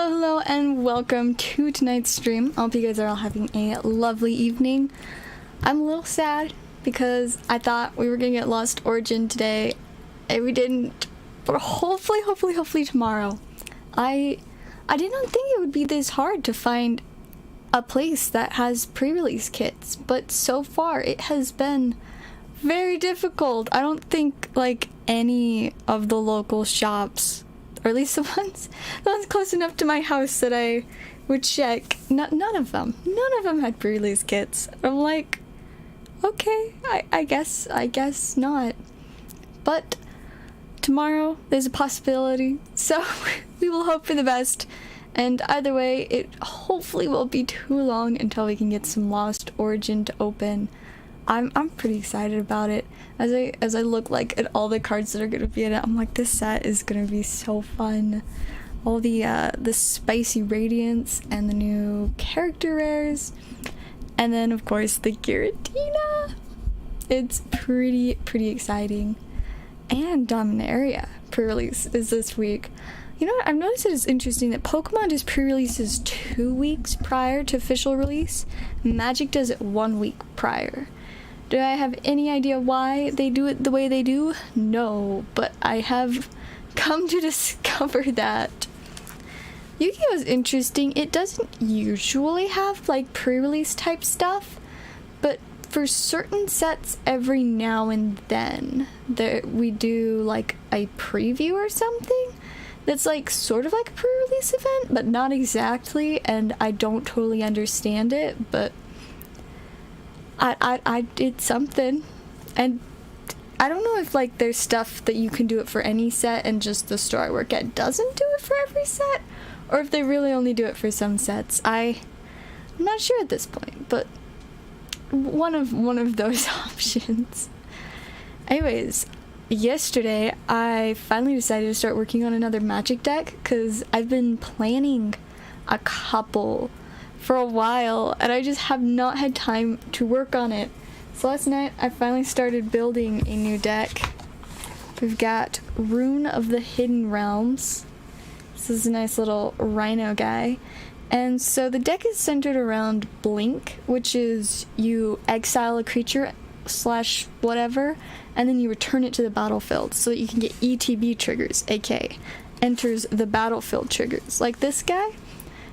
Hello, and welcome to tonight's stream. I hope you guys are all having a lovely evening. I'm a little sad because I thought we were gonna get Lost Origin today, and we didn't. But hopefully tomorrow. I didn't think it would be this hard to find a place that has pre-release kits, but so far it has been very difficult. I don't think like any of the local shops, or at least the ones close enough to my house that I would check, none of them had pre-release kits. I'm like, okay, I guess not. But tomorrow there's a possibility, so we will hope for the best. And either way, it hopefully won't be too long until we can get some Lost Origin to open. I'm pretty excited about it. As I look like at all the cards that are gonna be in it, I'm like, this set is gonna be so fun. All the spicy radiance and the new character rares, and then of course the Giratina. It's pretty exciting. And Dominaria pre-release is this week. You know what? I've noticed that it's interesting that Pokemon does pre-releases 2 weeks prior to official release. Magic does it 1 week prior. Do I have any idea why they do it the way they do? No, but I have come to discover that Yu-Gi-Oh is interesting. It doesn't usually have like pre-release type stuff, but for certain sets every now and then we do like a preview or something that's like sort of like a pre-release event, but not exactly, and I don't totally understand it, but I did something. And I don't know if like there's stuff that you can do it for any set and just the store I work at doesn't do it for every set, or if they really only do it for some sets. I'm not sure at this point, but one of those options. Anyways, yesterday I finally decided to start working on another Magic deck because I've been planning a couple for a while and I just have not had time to work on it. So last night I finally started building a new deck. We've got Rune of the Hidden Realms. This is a nice little rhino guy. And so the deck is centered around Blink, which is you exile a creature / whatever, and then you return it to the battlefield so that you can get ETB triggers, aka enters the battlefield triggers. Like this guy,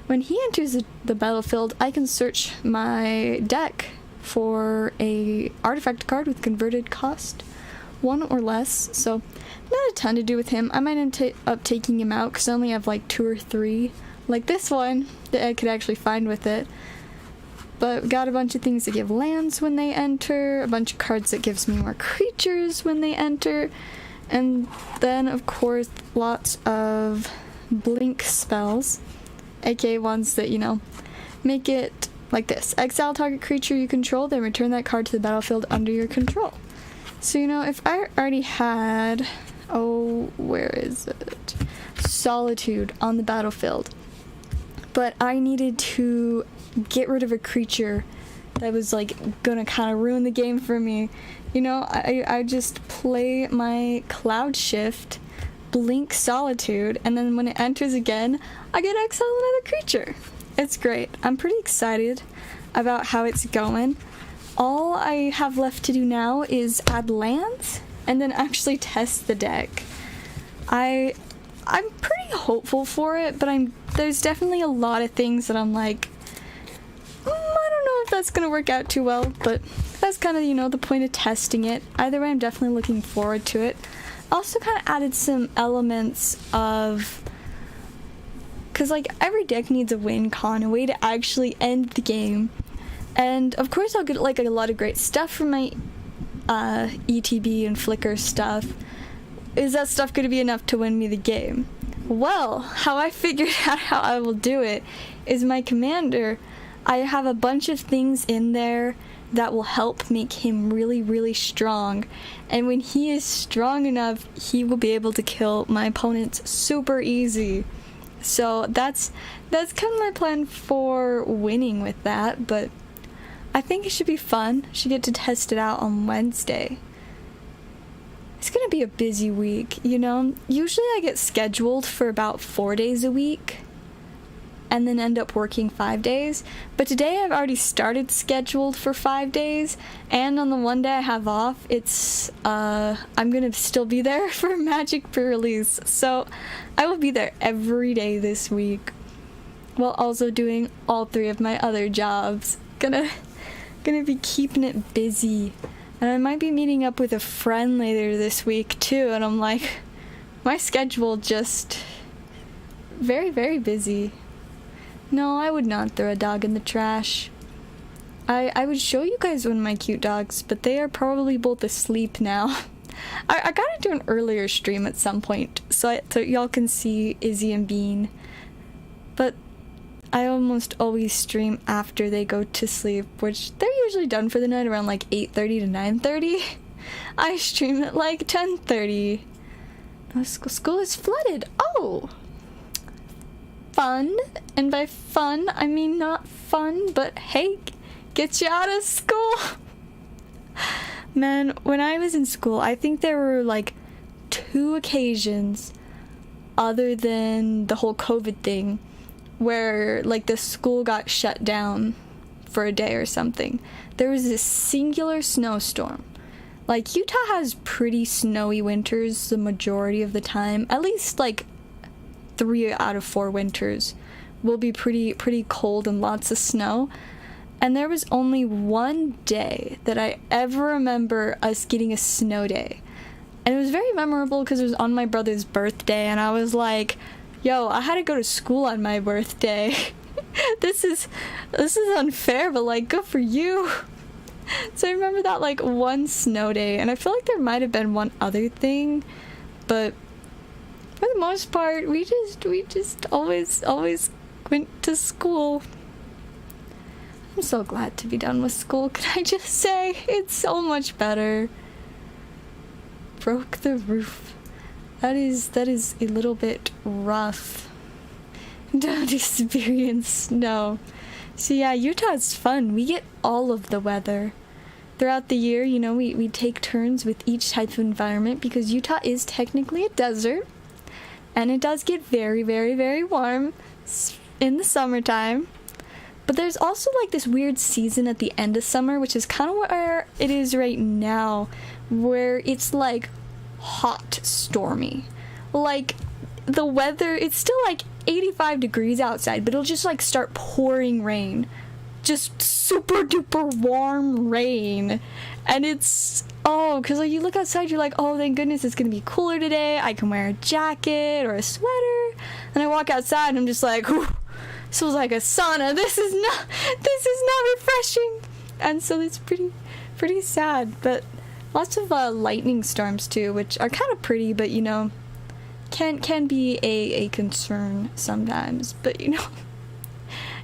when he enters the battlefield, I can search my deck for a artifact card with converted cost 1 or less, so not a ton to do with him. I might end up taking him out because I only have like 2 or 3, like this one, that I could actually find with it. But got a bunch of things that give lands when they enter, a bunch of cards that gives me more creatures when they enter, and then of course lots of blink spells, aka ones that, you know, make it like this: exile target creature you control, then return that card to the battlefield under your control. So, you know, if I already had, where is it? Solitude on the battlefield, but I needed to get rid of a creature that was like gonna kind of ruin the game for me, you know, I just play my Cloud Shift, blink Solitude, and then when it enters again, I get exile another creature. It's great. I'm pretty excited about how it's going. All I have left to do now is add lands and then actually test the deck. I'm pretty hopeful for it, but there's definitely a lot of things that I'm like, I don't know if that's gonna work out too well, but that's kind of, you know, the point of testing it. Either way, I'm definitely looking forward to it. Also kind of added some elements of, because like every deck needs a win con, a way to actually end the game. And of course I'll get like a lot of great stuff from my ETB and Flicker stuff. Is that stuff going to be enough to win me the game? Well, how I figured out how I will do it is my commander, I have a bunch of things in there that will help make him really strong. And when he is strong enough, he will be able to kill my opponents super easy. So that's kind of my plan for winning with that, but I think it should be fun. Should get to test it out on Wednesday. It's gonna be a busy week, you know? Usually I get scheduled for about 4 days a week, and then end up working 5 days. But today I've already started scheduled for 5 days, and on the one day I have off, it's I'm gonna still be there for Magic pre-release. So I will be there every day this week, while also doing all 3 of my other jobs. Gonna be keeping it busy. And I might be meeting up with a friend later this week too, and I'm like, my schedule just very, very busy. No, I would not throw a dog in the trash. I would show you guys one of my cute dogs, but they are probably both asleep now. I gotta do an earlier stream at some point, so y'all can see Izzy and Bean. But I almost always stream after they go to sleep, which they're usually done for the night around like 8:30 to 9:30. I stream at like 10:30. School is flooded. Oh! Fun. And by fun, I mean not fun, but hey, get you out of school. Man, when I was in school, I think there were like 2 occasions other than the whole COVID thing where like the school got shut down for a day or something. There was this singular snowstorm. Like, Utah has pretty snowy winters the majority of the time. At least like 3 out of 4 winters will be pretty cold and lots of snow. And there was only one day that I ever remember us getting a snow day. And it was very memorable because it was on my brother's birthday, and I was like, yo, I had to go to school on my birthday. This is unfair, but like, good for you. So I remember that like one snow day, and I feel like there might have been one other thing, but for the most part, we just always went to school. I'm so glad to be done with school, can I just say? It's so much better. Broke the roof. That is a little bit rough. Don't experience snow. So yeah, Utah's fun. We get all of the weather. Throughout the year, you know, we take turns with each type of environment because Utah is technically a desert. And it does get very, very, very warm in the summertime. But there's also like this weird season at the end of summer, which is kind of where it is right now, where it's like hot, stormy. Like, the weather, it's still like 85 degrees outside, but it'll just like start pouring rain. Just super duper warm rain. And it's, because like you look outside, you're like, oh, thank goodness it's gonna be cooler today. I can wear a jacket or a sweater. And I walk outside and I'm just like, whew, this feels like a sauna. This is not refreshing. And so it's pretty sad. But lots of lightning storms too, which are kind of pretty, but you know, can be a concern sometimes. But you know,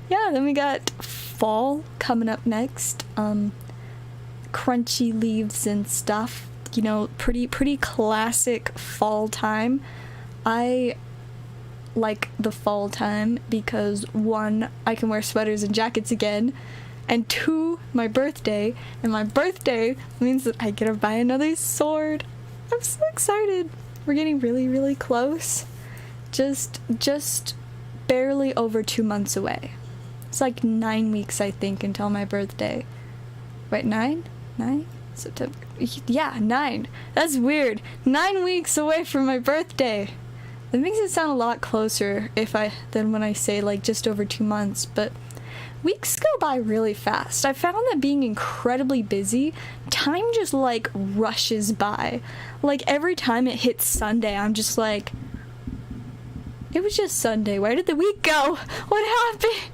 yeah, then we got fall coming up next. Crunchy leaves and stuff, you know, pretty classic fall time. I like the fall time because 1, I can wear sweaters and jackets again, and 2, my birthday, and my birthday means that I get to buy another sword. I'm so excited. We're getting really, really close. Just barely over 2 months away. It's like 9 weeks, I think, until my birthday. Wait, 9? September. Yeah, 9. That's weird. 9 weeks away from my birthday. That makes it sound a lot closer than when I say like just over 2 months, but weeks go by really fast. I found that being incredibly busy, time just like rushes by. Like every time it hits Sunday, I'm just like, it was just Sunday. Where did the week go? What happened?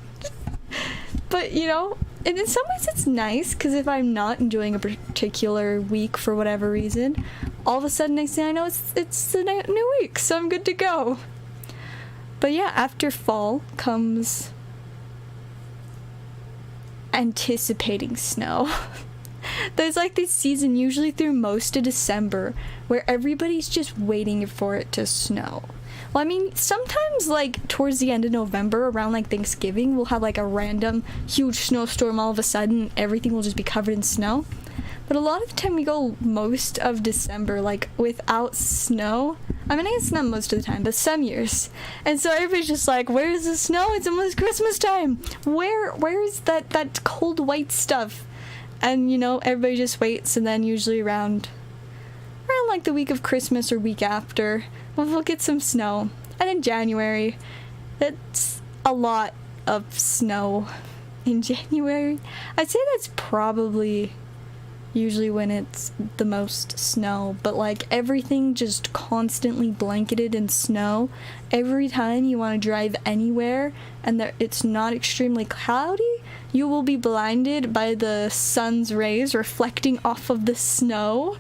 But you know, and in some ways it's nice, because if I'm not enjoying a particular week for whatever reason, all of a sudden next thing I know it's the new week, so I'm good to go. But yeah, after fall comes anticipating snow. There's like this season usually through most of December where everybody's just waiting for it to snow. Well, I mean, sometimes like towards the end of November, around like Thanksgiving, we'll have like a random huge snowstorm all of a sudden, everything will just be covered in snow. But a lot of the time we go most of December like without snow. I mean, I get snow most of the time, but some years. And so everybody's just like, where's the snow? It's almost Christmas time. Where's that cold white stuff? And, you know, everybody just waits, and then usually around like the week of Christmas or week after, we'll get some snow. And in January, it's a lot of snow in January. I'd say that's probably usually when it's the most snow, but like everything just constantly blanketed in snow. Every time you want to drive anywhere and it's not extremely cloudy, you will be blinded by the sun's rays reflecting off of the snow.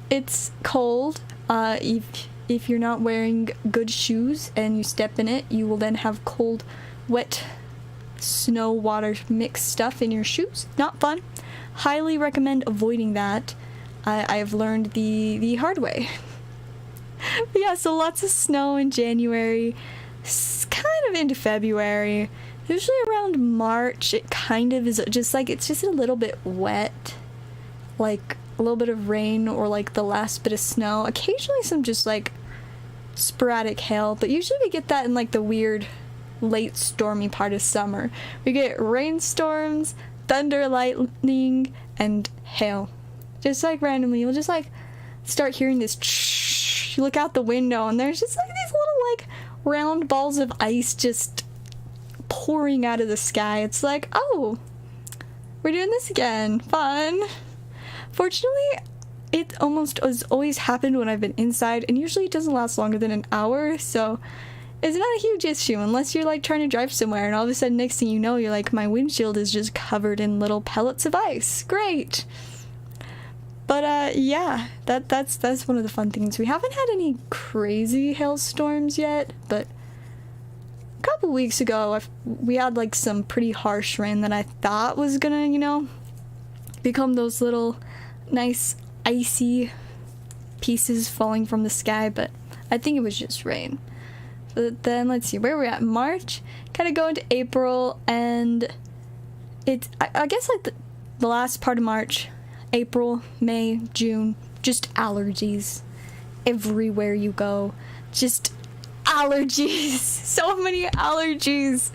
It's cold. If you're not wearing good shoes and you step in it, you will then have cold, wet snow water mixed stuff in your shoes. Not fun. Highly recommend avoiding that. I've learned the hard way. But yeah, so lots of snow in January, kind of into February. Usually around March, it kind of is just like, it's just a little bit wet. Like a little bit of rain or like the last bit of snow. Occasionally some just like sporadic hail, but usually we get that in like the weird late stormy part of summer. We get rainstorms, thunder, lightning, and hail. Just like randomly, you'll just like start hearing this. You look out the window and there's just like these little like round balls of ice just pouring out of the sky. It's like, oh, we're doing this again. Fun. Fortunately, it almost has always happened when I've been inside, and usually it doesn't last longer than an hour, so it's not a huge issue unless you're like trying to drive somewhere and all of a sudden next thing you know you're like, my windshield is just covered in little pellets of ice. Great. But yeah, that's one of the fun things. We haven't had any crazy hailstorms yet, but a couple weeks ago we had like some pretty harsh rain that I thought was gonna, you know, become those little nice icy pieces falling from the sky, but I think it was just rain. But then let's see where we're at. March, kind of go into April, and it's I guess like the last part of March, April, May, June, just allergies everywhere you go. Just allergies. So many allergies.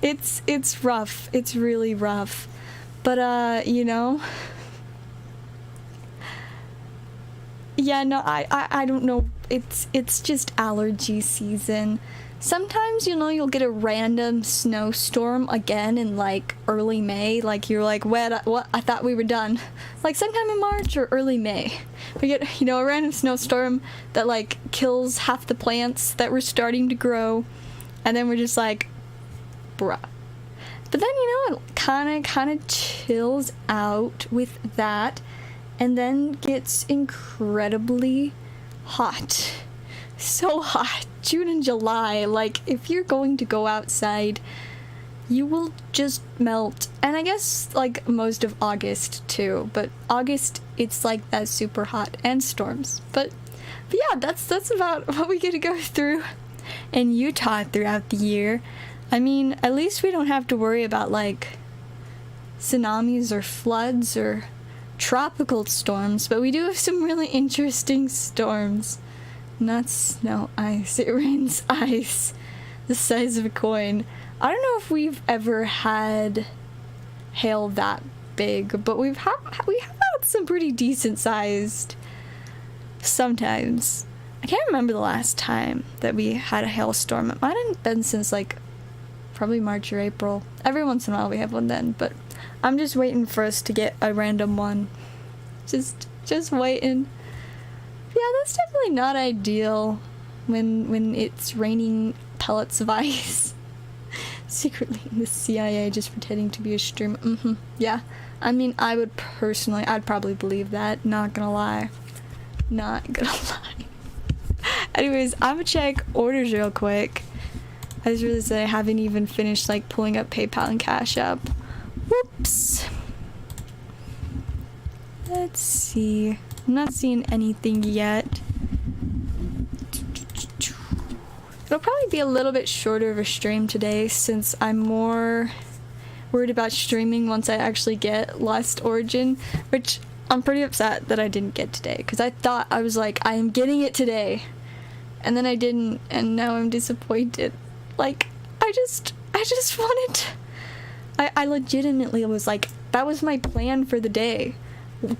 It's rough. It's really rough. But you know, yeah, no, I don't know. It's just allergy season. Sometimes, you know, you'll get a random snowstorm again in like early May. Like you're like, what? I thought we were done. Like sometime in March or early May, we get, you know, a random snowstorm that like kills half the plants that were starting to grow, and then we're just like, bruh. But then, you know, it kind of chills out with that, and then gets incredibly hot. So hot. June and July, like, if you're going to go outside, you will just melt. And I guess, like, most of August, too. But August, it's like that super hot, and storms. But yeah, that's about what we get to go through in Utah throughout the year. I mean, at least we don't have to worry about, like, tsunamis or floods or tropical storms, but we do have some really interesting storms. Not snow, ice. It rains ice the size of a coin. I don't know if we've ever had hail that big, but we have had some pretty decent sized sometimes. I can't remember the last time that we had a hailstorm. It might have been since like probably March or April. Every once in a while we have one then, but I'm just waiting for us to get a random one. Just waiting. Yeah, that's definitely not ideal when it's raining pellets of ice. Secretly in the CIA just pretending to be a streamer. Yeah. I mean, I'd probably believe that. Not gonna lie. Anyways, I'm gonna check orders real quick. I just realized that I haven't even finished like pulling up PayPal and CashApp. Whoops. Let's see. I'm not seeing anything yet. It'll probably be a little bit shorter of a stream today since I'm more worried about streaming once I actually get Lost Origin, which I'm pretty upset that I didn't get today because I was like, I am getting it today. and then I didn't, and now I'm disappointed. Like, I just wanted to, I legitimately was like, that was my plan for the day.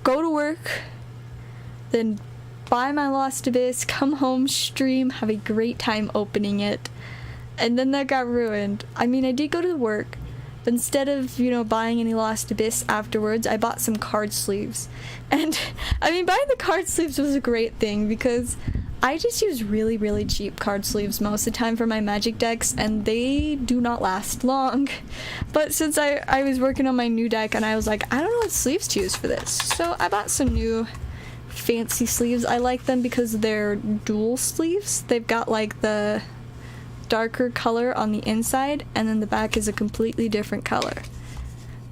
Go to work, then buy my Lost Abyss, come home, stream, have a great time opening it, and then that got ruined. I mean, I did go to work, but instead of, you know, buying any Lost Abyss afterwards, I bought some card sleeves. And, I mean, buying the card sleeves was a great thing, because I just use really, really cheap card sleeves most of the time for my Magic decks, and they do not last long. But since I was working on my new deck, and I was like, I don't know what sleeves to use for this, so I bought some new fancy sleeves. I like them because they're dual sleeves. They've got like the darker color on the inside, and then the back is a completely different color.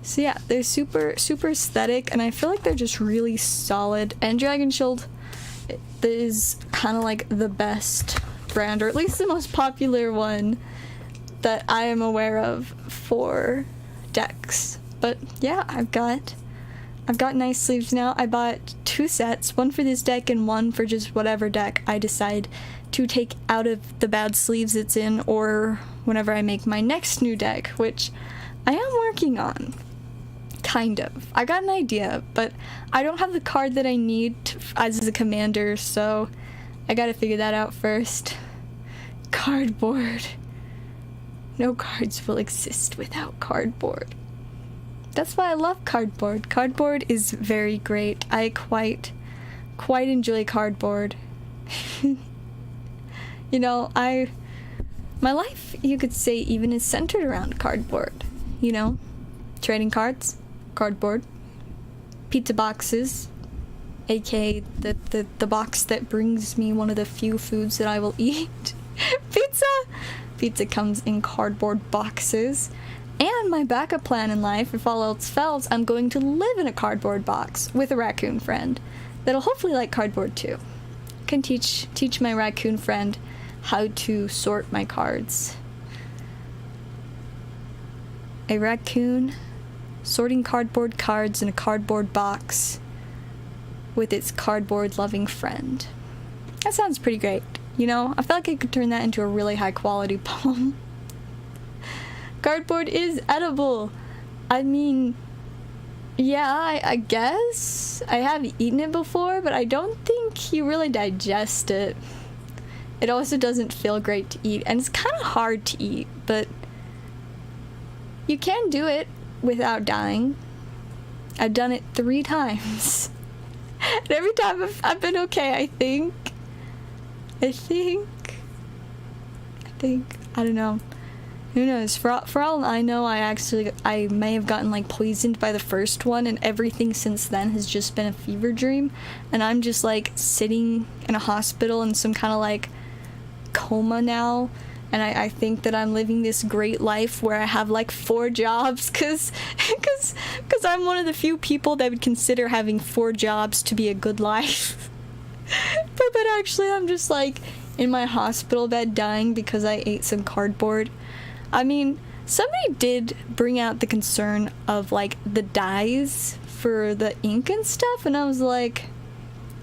So yeah, they're super aesthetic, and I feel like they're just really solid. And Dragon Shield is kind of like the best brand, or at least the most popular one that I am aware of for decks. But yeah, I've got nice sleeves now. I bought 2 sets, one for this deck and one for just whatever deck I decide to take out of the bad sleeves it's in, or whenever I make my next new deck, which I am working on. Kind of. I got an idea, but I don't have the card that I need as a commander, so I gotta figure that out first. Cardboard. No cards will exist without cardboard. That's why I love cardboard. Cardboard is very great. I quite enjoy cardboard. You know, my life, you could say, even is centered around cardboard. You know, trading cards, cardboard, pizza boxes, aka the box that brings me one of the few foods that I will eat. Pizza comes in cardboard boxes. And my backup plan in life, if all else fails, I'm going to live in a cardboard box with a raccoon friend that'll hopefully like cardboard too. Can teach my raccoon friend how to sort my cards. A raccoon sorting cardboard cards in a cardboard box with its cardboard loving friend. That sounds pretty great. You know, I feel like I could turn that into a really high quality poem. Cardboard is edible. I mean, yeah, I guess. I have eaten it before, but I don't think you really digest it. It also doesn't feel great to eat, and it's kind of hard to eat, but you can do it without dying. I've done it 3 times. And every time I've been okay, I think. I don't know. Who knows? For all I know, I may have gotten like poisoned by the first one, and everything since then has just been a fever dream, and I'm just like sitting in a hospital in some kind of like coma now, and I think that I'm living this great life where I have like 4 jobs, cause I'm one of the few people that would consider having 4 jobs to be a good life. but actually I'm just like in my hospital bed dying because I ate some cardboard. I mean, somebody did bring out the concern of like the dyes for the ink and stuff, and I was like,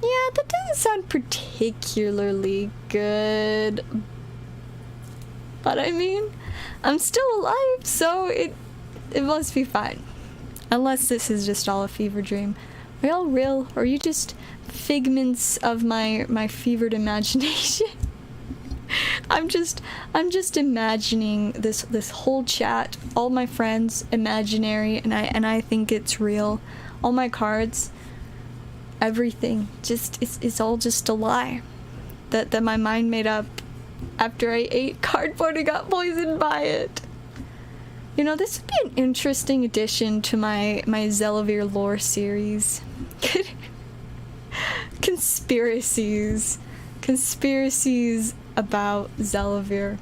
yeah, that doesn't sound particularly good. But I mean, I'm still alive, so it must be fine. Unless this is just all a fever dream. Are y'all real? Or are you just figments of my fevered imagination? I'm just imagining this whole chat, all my friends imaginary, and I think it's real. All my cards, everything, just it's all just a lie that my mind made up after I ate cardboard and got poisoned by it. You know, this would be an interesting addition to my Zellaveire lore series. Conspiracies about Zellaveire.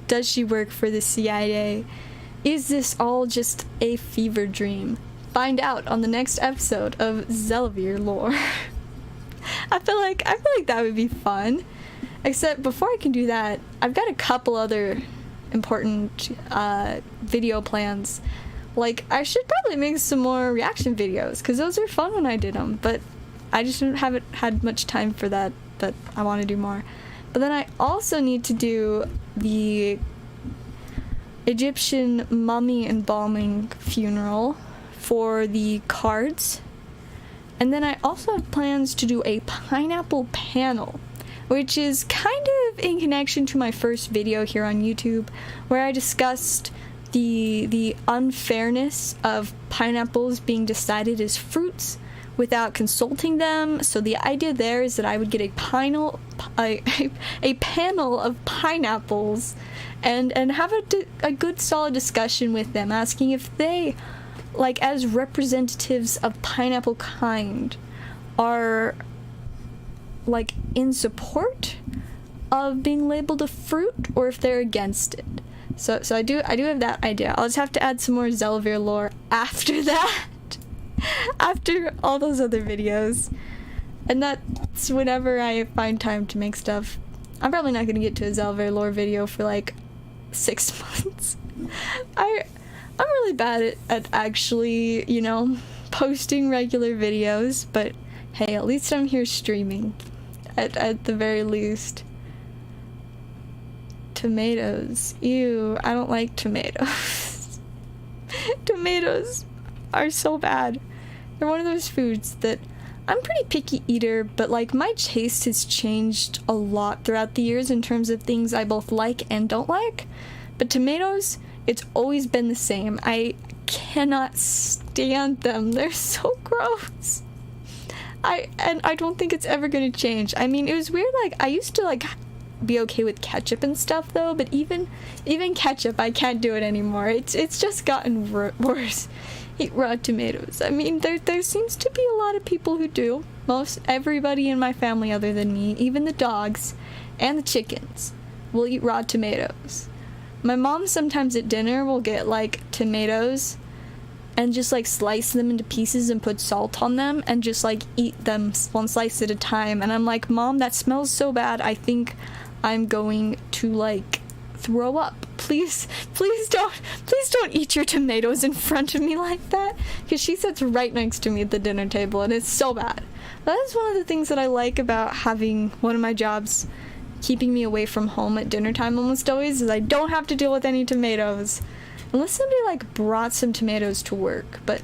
Does she work for the CIA? Is this all just a fever dream? Find out on the next episode of Zellaveire lore. I feel like that would be fun. Except before I can do that, I've got a couple other important video plans. Like, I should probably make some more reaction videos, because those were fun when I did them, but I just haven't had much time for that, but I want to do more. But then I also need to do the Egyptian mummy embalming funeral for the cards. And then I also have plans to do a pineapple panel, which is kind of in connection to my first video here on YouTube, where I discussed the unfairness of pineapples being decided as fruits without consulting them. So the idea there is that I would get a panel of pineapples and have a good solid discussion with them, asking if they, like, as representatives of pineapple kind, are like in support of being labeled a fruit, or if they're against it. So I do have that idea. I'll just have to add some more Zellaveire lore after that. After all those other videos. And that's whenever I find time to make stuff. I'm probably not gonna get to a Zellaveire lore video for like 6 months. I'm really bad at actually, you know, posting regular videos, but hey, at least I'm here streaming. At the very least. Tomatoes. Ew, I don't like tomatoes. Tomatoes are so bad. They're one of those foods that I'm a pretty picky eater, but like my taste has changed a lot throughout the years in terms of things I both like and don't like. But tomatoes, it's always been the same. I cannot stand them. They're so gross. I don't think it's ever gonna change. I mean, it was weird, like I used to like be okay with ketchup and stuff though, but even ketchup, I can't do it anymore. It's just gotten worse. Eat raw tomatoes. I mean, there seems to be a lot of people who do. Everybody in my family other than me, even the dogs and the chickens, will eat raw tomatoes. My mom sometimes at dinner will get like tomatoes and just like slice them into pieces and put salt on them and just like eat them one slice at a time. And I'm like, Mom, that smells so bad. I think I'm going to like throw up. Please don't eat your tomatoes in front of me like that, because she sits right next to me at the dinner table and it's so bad. That is one of the things that I like about having one of my jobs keeping me away from home at dinner time almost always, is I don't have to deal with any tomatoes unless somebody like brought some tomatoes to work. But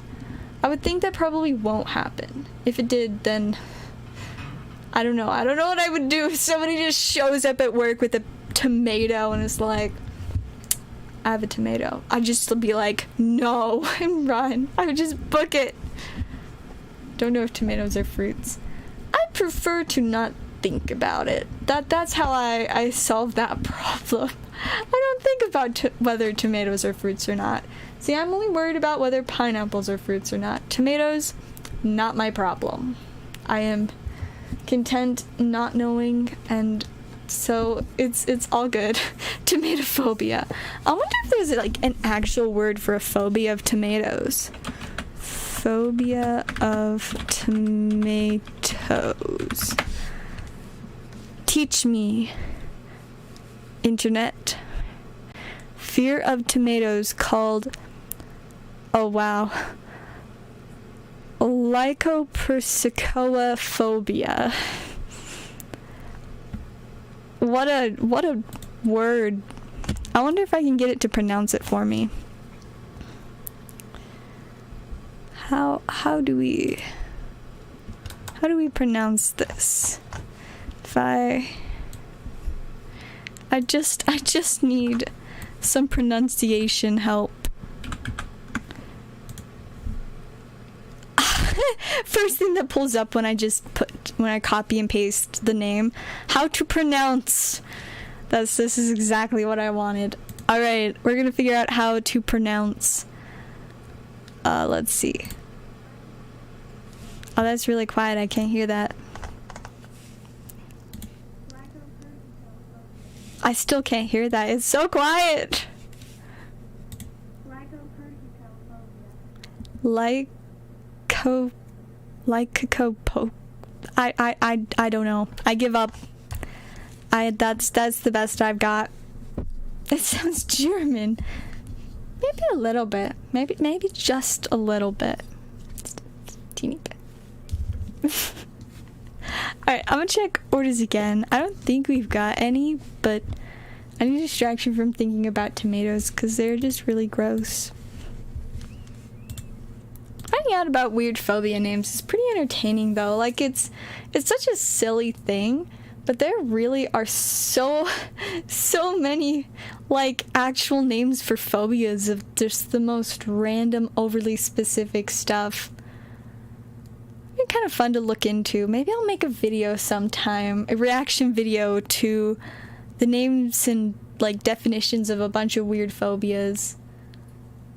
I would think that probably won't happen. If it did, then I don't know what I would do if somebody just shows up at work with a tomato and is like, I have a tomato. I'd just be like, no, and run. I would just book it. Don't know if tomatoes are fruits. I prefer to not think about it. That's how I solve that problem. I don't think about whether tomatoes are fruits or not. See, I'm only worried about whether pineapples are fruits or not. Tomatoes, not my problem. I am content not knowing, and so it's all good. Tomatophobia. I wonder if there's like an actual word for a phobia of tomatoes. Phobia of tomatoes. Teach me, internet. Fear of tomatoes called, oh wow, lycopersicophobia. What a word. I wonder if I can get it to pronounce it for me. How do we pronounce this? If I just need some pronunciation help. First thing that pulls up when I copy and paste the name, how to pronounce. This is exactly what I wanted. All right, we're gonna figure out how to pronounce. Let's see. Oh, that's really quiet. I can't hear that. I still can't hear that. It's so quiet. I don't know. I give up. That's the best I've got. It sounds German. Maybe a little bit. Maybe just a little bit. Teeny bit. Alright, I'm gonna check orders again. I don't think we've got any, but I need a distraction from thinking about tomatoes because they're just really gross. Finding out about weird phobia names is pretty entertaining though. Like it's such a silly thing, but there really are so many like actual names for phobias of just the most random, overly specific stuff. It's kind of fun to look into. Maybe I'll make a video sometime, a reaction video to the names and like definitions of a bunch of weird phobias.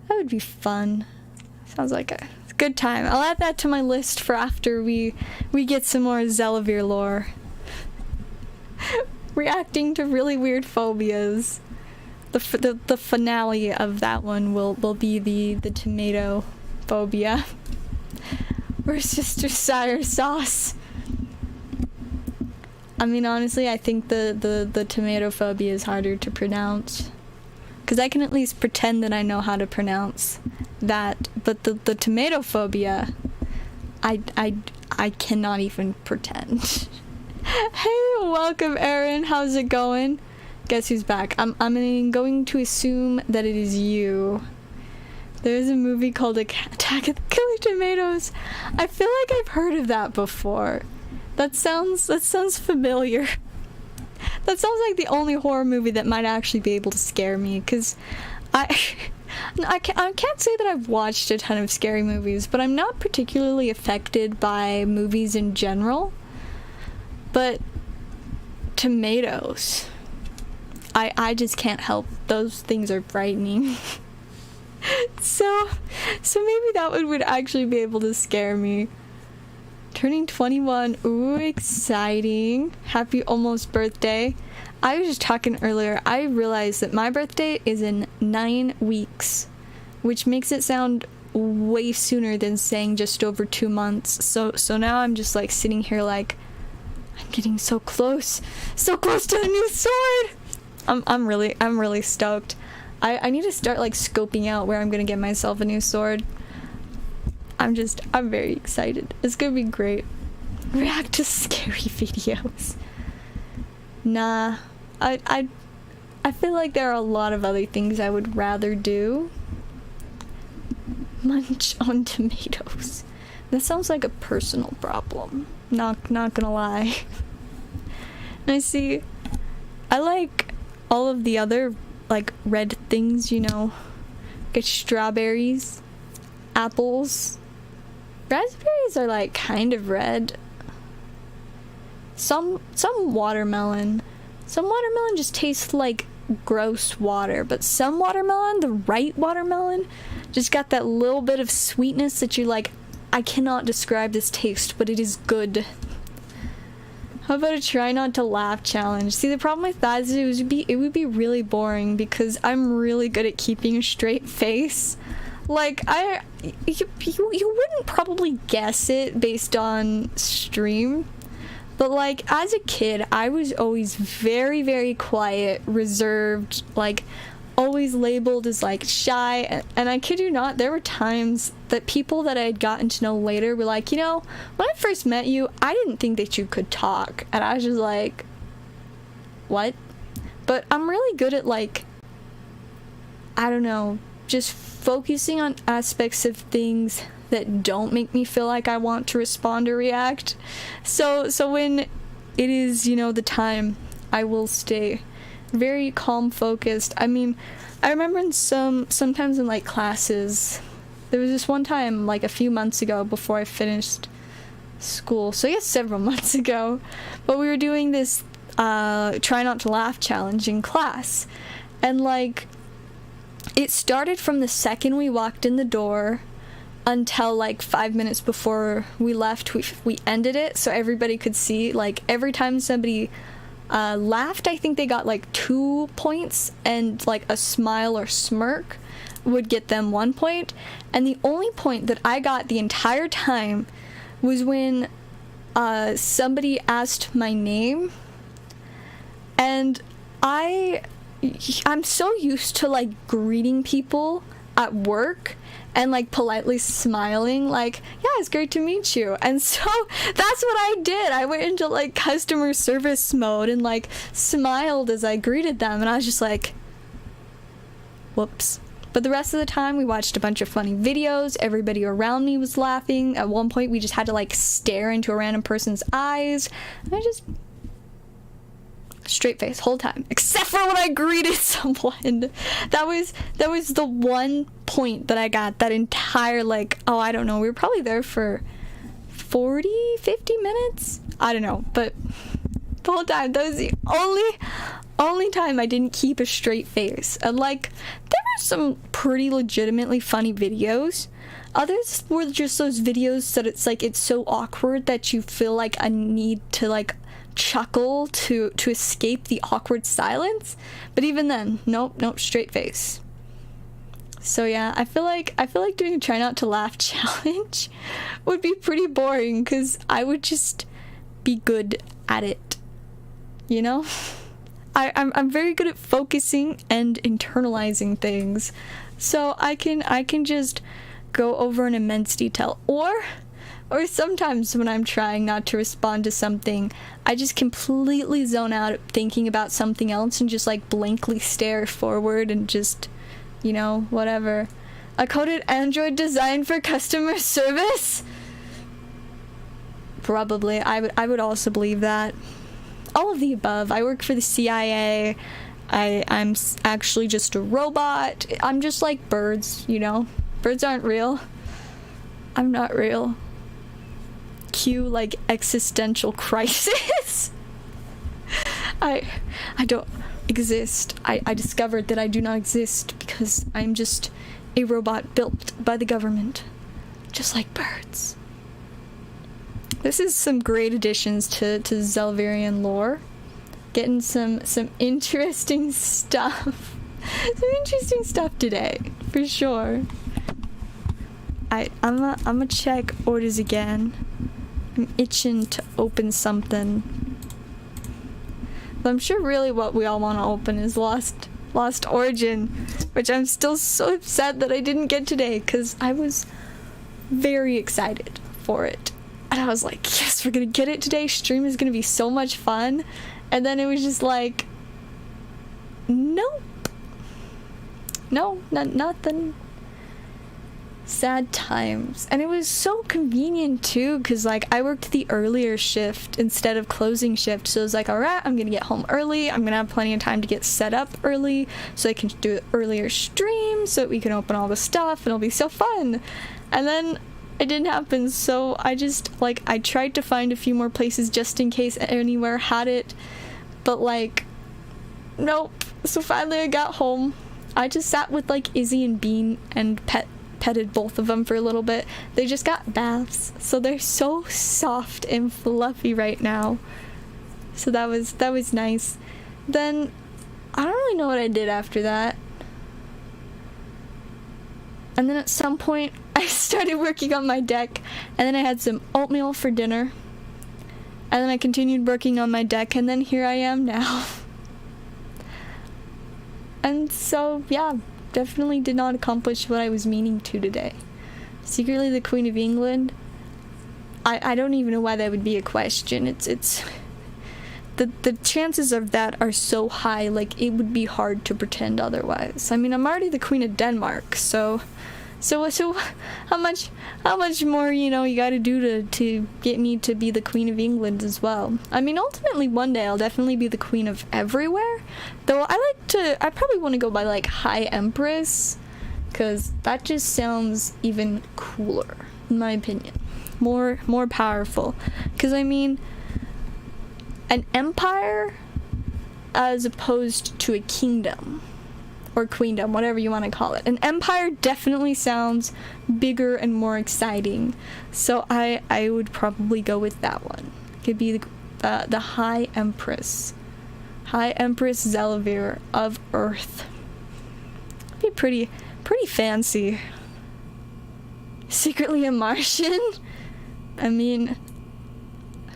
That would be fun. Sounds like a good time. I'll add that to my list for after we get some more Zellaveire lore. Reacting to really weird phobias. The finale of that one will be the tomato phobia. Worcestershire sour sauce. I mean, honestly, I think the tomato phobia is harder to pronounce. Because I can at least pretend that I know how to pronounce that. But the tomato phobia, I cannot even pretend. Hey, welcome, Erin. How's it going? Guess who's back? I'm going to assume that it is you. There's a movie called Attack of the Killer Tomatoes. I feel like I've heard of that before. That sounds familiar. That sounds like the only horror movie that might actually be able to scare me, because I can't say that I've watched a ton of scary movies, but I'm not particularly affected by movies in general. But tomatoes, I just can't help. Those things are frightening. So maybe that one would actually be able to scare me. Turning 21, ooh, exciting. Happy almost birthday. I was just talking earlier, I realized that my birthday is in 9 weeks, which makes it sound way sooner than saying just over 2 months. So now I'm just like sitting here like, I'm getting so close to the new sword. I'm really stoked. I need to start like scoping out where I'm gonna get myself a new sword. I'm very excited. It's gonna be great. React to scary videos. Nah, I feel like there are a lot of other things I would rather do. Munch on tomatoes. That sounds like a personal problem. Not gonna lie. I see. I like all of the other like red things, you know. Get strawberries, apples. Raspberries are like kind of red. Some watermelon. Some watermelon just tastes like gross water, but some watermelon, the right watermelon, just got that little bit of sweetness that you're like, I cannot describe this taste, but it is good. How about a try not to laugh challenge? See, the problem with that is it would be really boring because I'm really good at keeping a straight face. Like, you wouldn't probably guess it based on stream, but like, as a kid, I was always very, very quiet, reserved, like, always labeled as like shy, and I kid you not, there were times that people that I had gotten to know later were like, you know, when I first met you, I didn't think that you could talk, and I was just like, what? But I'm really good at like, I don't know, just focusing on aspects of things that don't make me feel like I want to respond or react. So when it is, you know, the time, I will stay very calm, focused. I mean, I remember sometimes in like classes, there was this one time like a few months ago before I finished school, so I guess several months ago, but we were doing this try not to laugh challenge in class, and like it started from the second we walked in the door until like 5 minutes before we left. We ended it so everybody could see, like, every time somebody laughed, I think they got like 2 points, and like a smile or smirk would get them 1 point. And the only point that I got the entire time was when somebody asked my name, and I'm so used to like greeting people at work and like politely smiling like, yeah, it's great to meet you. And so that's what I did. I went into like customer service mode and like smiled as I greeted them, and I was just like, whoops. But the rest of the time we watched a bunch of funny videos. Everybody around me was laughing. At one point we just had to like stare into a random person's eyes. And I just straight face whole time, except for when I greeted someone. That was the one point that I got that entire, like, oh, I don't know, we were probably there for 50 minutes, I don't know, but the whole time, that was the only time I didn't keep a straight face. And like, there were some pretty legitimately funny videos. Others were just those videos that it's like, it's so awkward that you feel like a need to like chuckle to escape the awkward silence. But even then, nope, straight face. So yeah, I feel like doing a try not to laugh challenge would be pretty boring, because I would just be good at it, you know? I'm very good at focusing and internalizing things, so I can just go over in immense detail, or sometimes when I'm trying not to respond to something, I just completely zone out thinking about something else and just like blankly stare forward and just, you know, whatever. A coded android designed for customer service? Probably. I would also believe that. All of the above. I work for the CIA. I'm actually just a robot. I'm just like birds, you know? Birds aren't real. I'm not real. Cue like existential crisis. I don't exist. I discovered that I do not exist because I'm just a robot built by the government, just like birds. This is some great additions to Zellaveirian lore. Getting some interesting stuff. Some interesting stuff today, for sure. I'ma check orders again. I'm itching to open something. But I'm sure really what we all want to open is Lost Origin, which I'm still so upset that I didn't get today, because I was very excited for it. And I was like, yes, we're gonna get it today. Stream is gonna be so much fun. And then it was just like, nope. No, nothing. Sad times. And it was so convenient too, because like I worked the earlier shift instead of closing shift, so it was like, alright, I'm gonna get home early, I'm gonna have plenty of time to get set up early so I can do an earlier stream so that we can open all the stuff and it'll be so fun. And then it didn't happen, so I just like, I tried to find a few more places just in case anywhere had it, but like, nope. So finally I got home. I just sat with like Izzy and Bean and petted both of them for a little bit. They just got baths, so they're so soft and fluffy right now. So that was nice. Then I don't really know what I did after that. And then at some point I started working on my deck, and then I had some oatmeal for dinner. And then I continued working on my deck, and then here I am now. And so, yeah, definitely did not accomplish what I was meaning to today. Secretly the Queen of England? I don't even know why that would be a question. It's the chances of that are so high, like, it would be hard to pretend otherwise. I mean, I'm already the Queen of Denmark, so how much more, you know, you gotta do to get me to be the Queen of England as well. I mean, ultimately one day I'll definitely be the Queen of everywhere, though I probably want to go by like High Empress, because that just sounds even cooler, in my opinion. More powerful. Because I mean, an empire as opposed to a kingdom, or queendom, whatever you want to call it. An empire definitely sounds bigger and more exciting, so I would probably go with that one. Could be the High Empress. High Empress Zellaveire of Earth. Be pretty fancy. Secretly a Martian? I mean,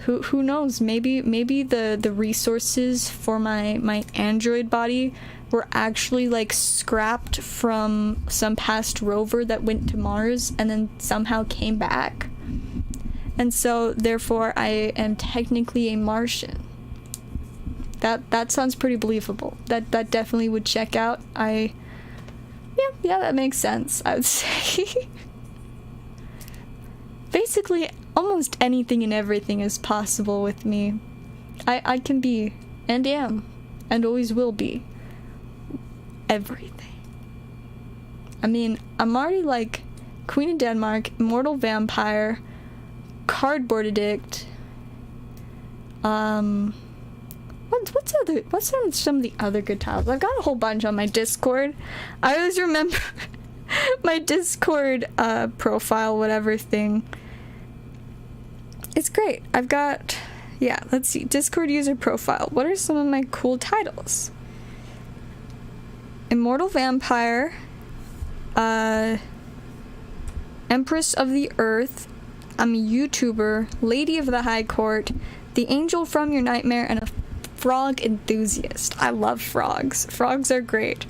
who knows? Maybe the resources for my android body were actually like scrapped from some past rover that went to Mars and then somehow came back. And so therefore I am technically a Martian. That sounds pretty believable. That definitely would check out. Yeah, that makes sense, I would say. Basically, almost anything and everything is possible with me. I can be, and am, and always will be, everything. I mean, I'm already like Queen of Denmark, Immortal Vampire, Cardboard Addict, what's some of the other good titles? I've got a whole bunch on my Discord. I always remember my Discord profile, whatever thing. It's great. I've got, yeah, let's see, Discord user profile. What are some of my cool titles? Immortal Vampire, Empress of the Earth, I'm a YouTuber, Lady of the High Court, The Angel from Your Nightmare, and a frog enthusiast. I love frogs. Frogs are great.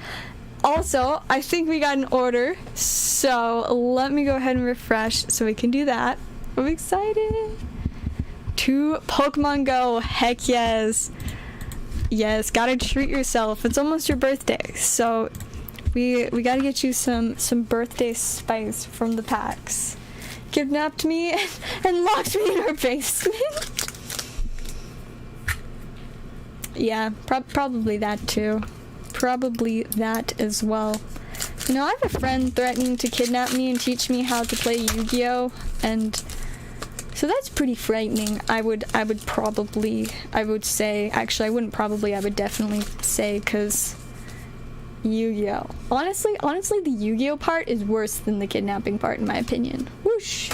Also, I think we got an order, so let me go ahead and refresh so we can do that. I'm excited. To Pokemon Go. Heck yes. Yes, gotta treat yourself. It's almost your birthday, so we gotta get you some birthday spice from the packs. Kidnapped me and locked me in her basement. Yeah, probably that too. Probably that as well. You know, I have a friend threatening to kidnap me and teach me how to play Yu-Gi-Oh! And so that's pretty frightening. I would say, actually I wouldn't probably, I would definitely say, because Yu-Gi-Oh! Honestly, the Yu-Gi-Oh! Part is worse than the kidnapping part in my opinion. Whoosh!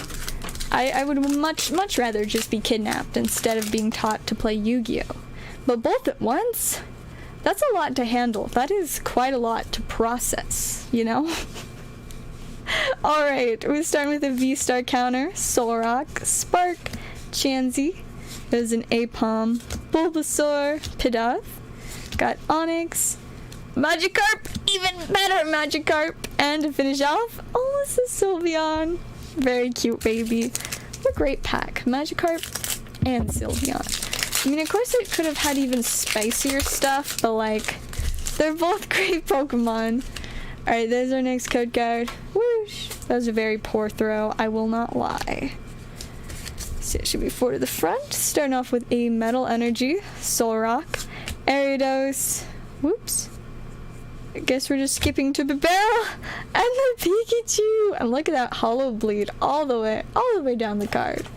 I would much rather just be kidnapped instead of being taught to play Yu-Gi-Oh! But both at once? That's a lot to handle. That is quite a lot to process, you know? Alright, we're starting with a V-Star counter. Solrock, Spark, Chansey. There's an Apom, Bulbasaur, Pidove. Got Onyx, Magikarp, even better Magikarp. And to finish off, oh, this is Sylveon. Very cute baby. What a great pack. Magikarp and Sylveon. I mean, of course it could have had even spicier stuff, but like, they're both great Pokemon. Alright, there's our next code card. Whoosh! That was a very poor throw, I will not lie. So it should be 4 to the front. Starting off with a Metal Energy, Solrock, Ariados, whoops. I guess we're just skipping to Bibarel and the Pikachu! And look at that Hollow Bleed all the way down the card.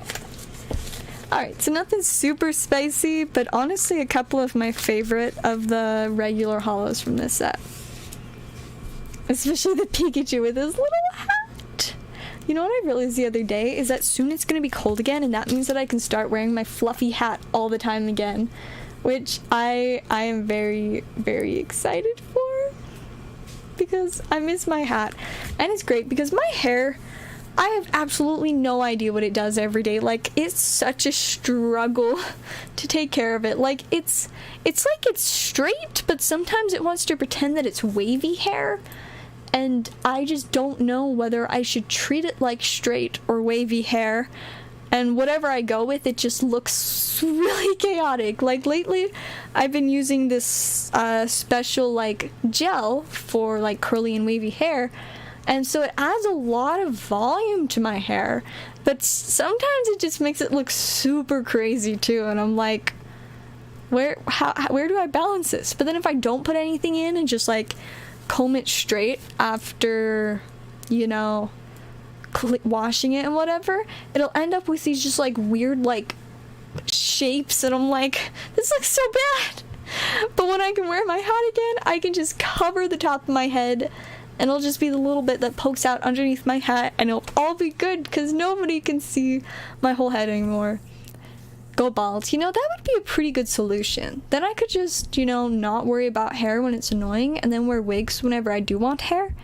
Alright, so nothing super spicy, but honestly a couple of my favorite of the regular hollows from this set. Especially the Pikachu with his little hat. You know what I realized the other day is that soon it's going to be cold again, and that means that I can start wearing my fluffy hat all the time again. Which I am very, very excited for. Because I miss my hat. And it's great because my hair, I have absolutely no idea what it does every day. Like, it's such a struggle to take care of it. Like, it's like it's straight, but sometimes it wants to pretend that it's wavy hair. And I just don't know whether I should treat it like straight or wavy hair. And whatever I go with, it just looks really chaotic. Like, lately, I've been using this special, like, gel for, like, curly and wavy hair. And so it adds a lot of volume to my hair, but sometimes it just makes it look super crazy too, and I'm like, where do I balance this? But then if I don't put anything in and just like comb it straight after, you know, washing it and whatever, it'll end up with these just like weird like shapes, and I'm like, this looks so bad. But when I can wear my hat again, I can just cover the top of my head, and it'll just be the little bit that pokes out underneath my hat, and it'll all be good because nobody can see my whole head anymore. Go bald. You know, that would be a pretty good solution. Then I could just, you know, not worry about hair when it's annoying, and then wear wigs whenever I do want hair.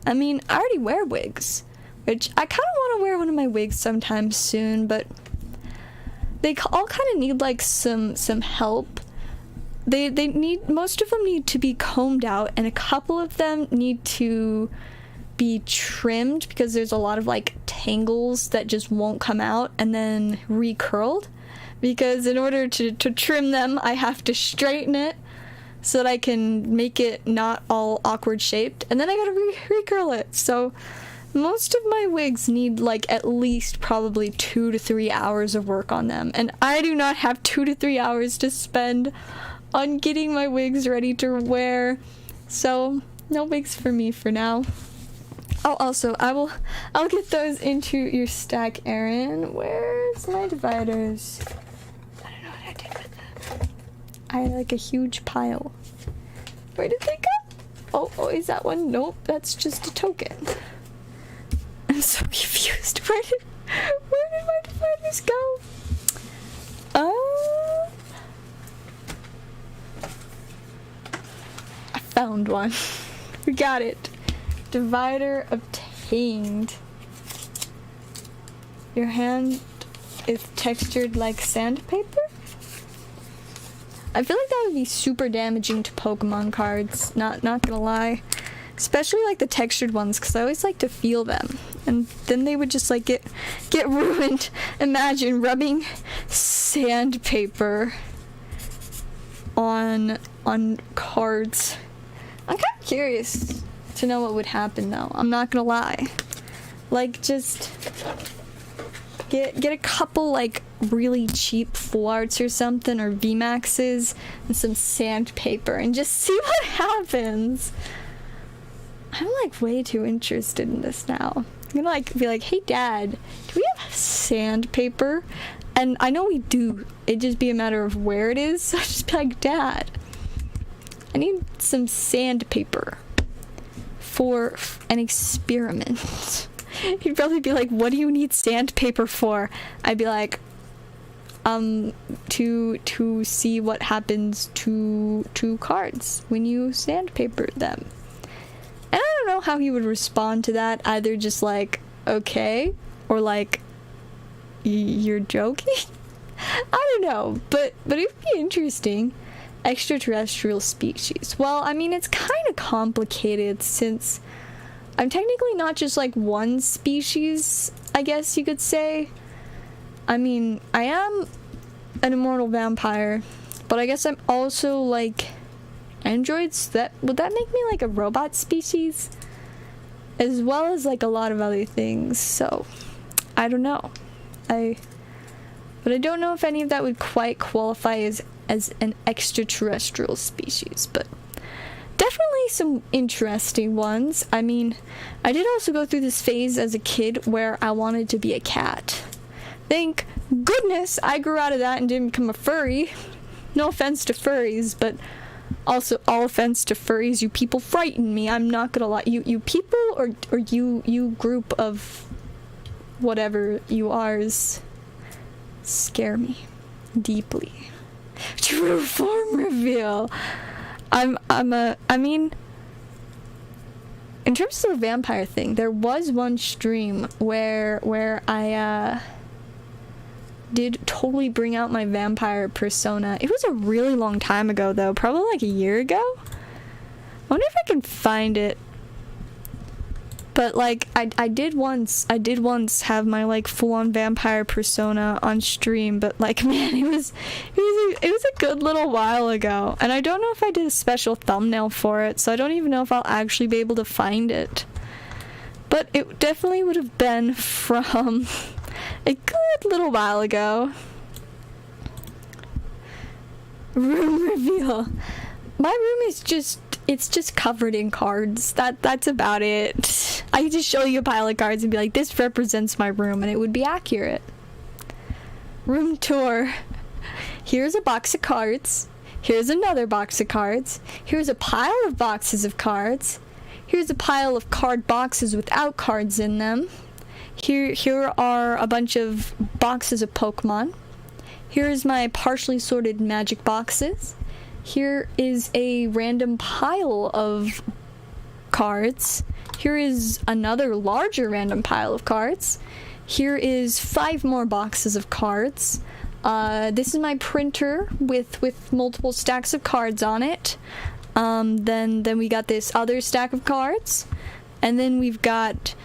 I mean, I already wear wigs, which I kind of want to wear one of my wigs sometime soon, but they all kind of need like some help. they need, most of them need to be combed out, and a couple of them need to be trimmed because there's a lot of like tangles that just won't come out, and then recurled, because in order to trim them I have to straighten it so that I can make it not all awkward shaped, and then I gotta recurl it. So most of my wigs need like at least probably 2 to 3 hours of work on them, and I do not have 2 to 3 hours to spend on getting my wigs ready to wear. So no wigs for me for now. Oh, also, I'll get those into your stack, Erin. Where's my dividers? I don't know what I did with them. I had like a huge pile. Where did they go? Oh, is that one? Nope, that's just a token. I'm so confused. Where did my dividers go? I found one. We got it. Divider obtained. Your hand is textured like sandpaper? I feel like that would be super damaging to Pokemon cards, not gonna lie. Especially like the textured ones, because I always like to feel them. And then they would just like get ruined. Imagine rubbing sandpaper on cards. I'm kind of curious to know what would happen though. I'm not gonna lie. Like, just get a couple like really cheap full arts or something, or VMAXs, and some sandpaper, and just see what happens. I'm like way too interested in this now. I'm gonna like be like, hey dad, do we have sandpaper? And I know we do. It'd just be a matter of where it is. So I'd just be like, dad, I need some sandpaper for an experiment. He'd probably be like, what do you need sandpaper for? I'd be like, to see what happens to cards when you sandpaper them. And I don't know how he would respond to that. Either just like, okay, or like, you're joking? I don't know, but it would be interesting. Extraterrestrial species. Well, I mean, it's kind of complicated since I'm technically not just like one species, I guess you could say. I mean, I am an immortal vampire, but I guess I'm also like androids. Would that make me like a robot species? As well as like a lot of other things. So I don't know. But I don't know if any of that would quite qualify as an extraterrestrial species, but definitely some interesting ones. I mean, I did also go through this phase as a kid where I wanted to be a cat. Thank goodness I grew out of that and didn't become a furry. No offense to furries, but also all offense to furries. You people frighten me. I'm not gonna lie. You people or you group of whatever you are's scare me deeply. True form reveal. I mean, in terms of the vampire thing, there was one stream where I did totally bring out my vampire persona. It was a really long time ago though, probably like a year ago. I wonder if I can find it. But like I did once have my like full-on vampire persona on stream, but like, man, it was a good little while ago, and I don't know if I did a special thumbnail for it, so I don't even know if I'll actually be able to find it. But it definitely would have been from a good little while ago. Room reveal. My room is just covered in cards. That's about it. I could just show you a pile of cards and be like, this represents my room, and it would be accurate. Room tour. Here's a box of cards. Here's another box of cards. Here's a pile of boxes of cards. Here's a pile of card boxes without cards in them. Here are a bunch of boxes of Pokemon. Here's my partially sorted magic boxes. Here is a random pile of cards. Here is another larger random pile of cards. Here is 5 more boxes of cards. This is my printer with multiple stacks of cards on it. Then we got this other stack of cards, and then we've got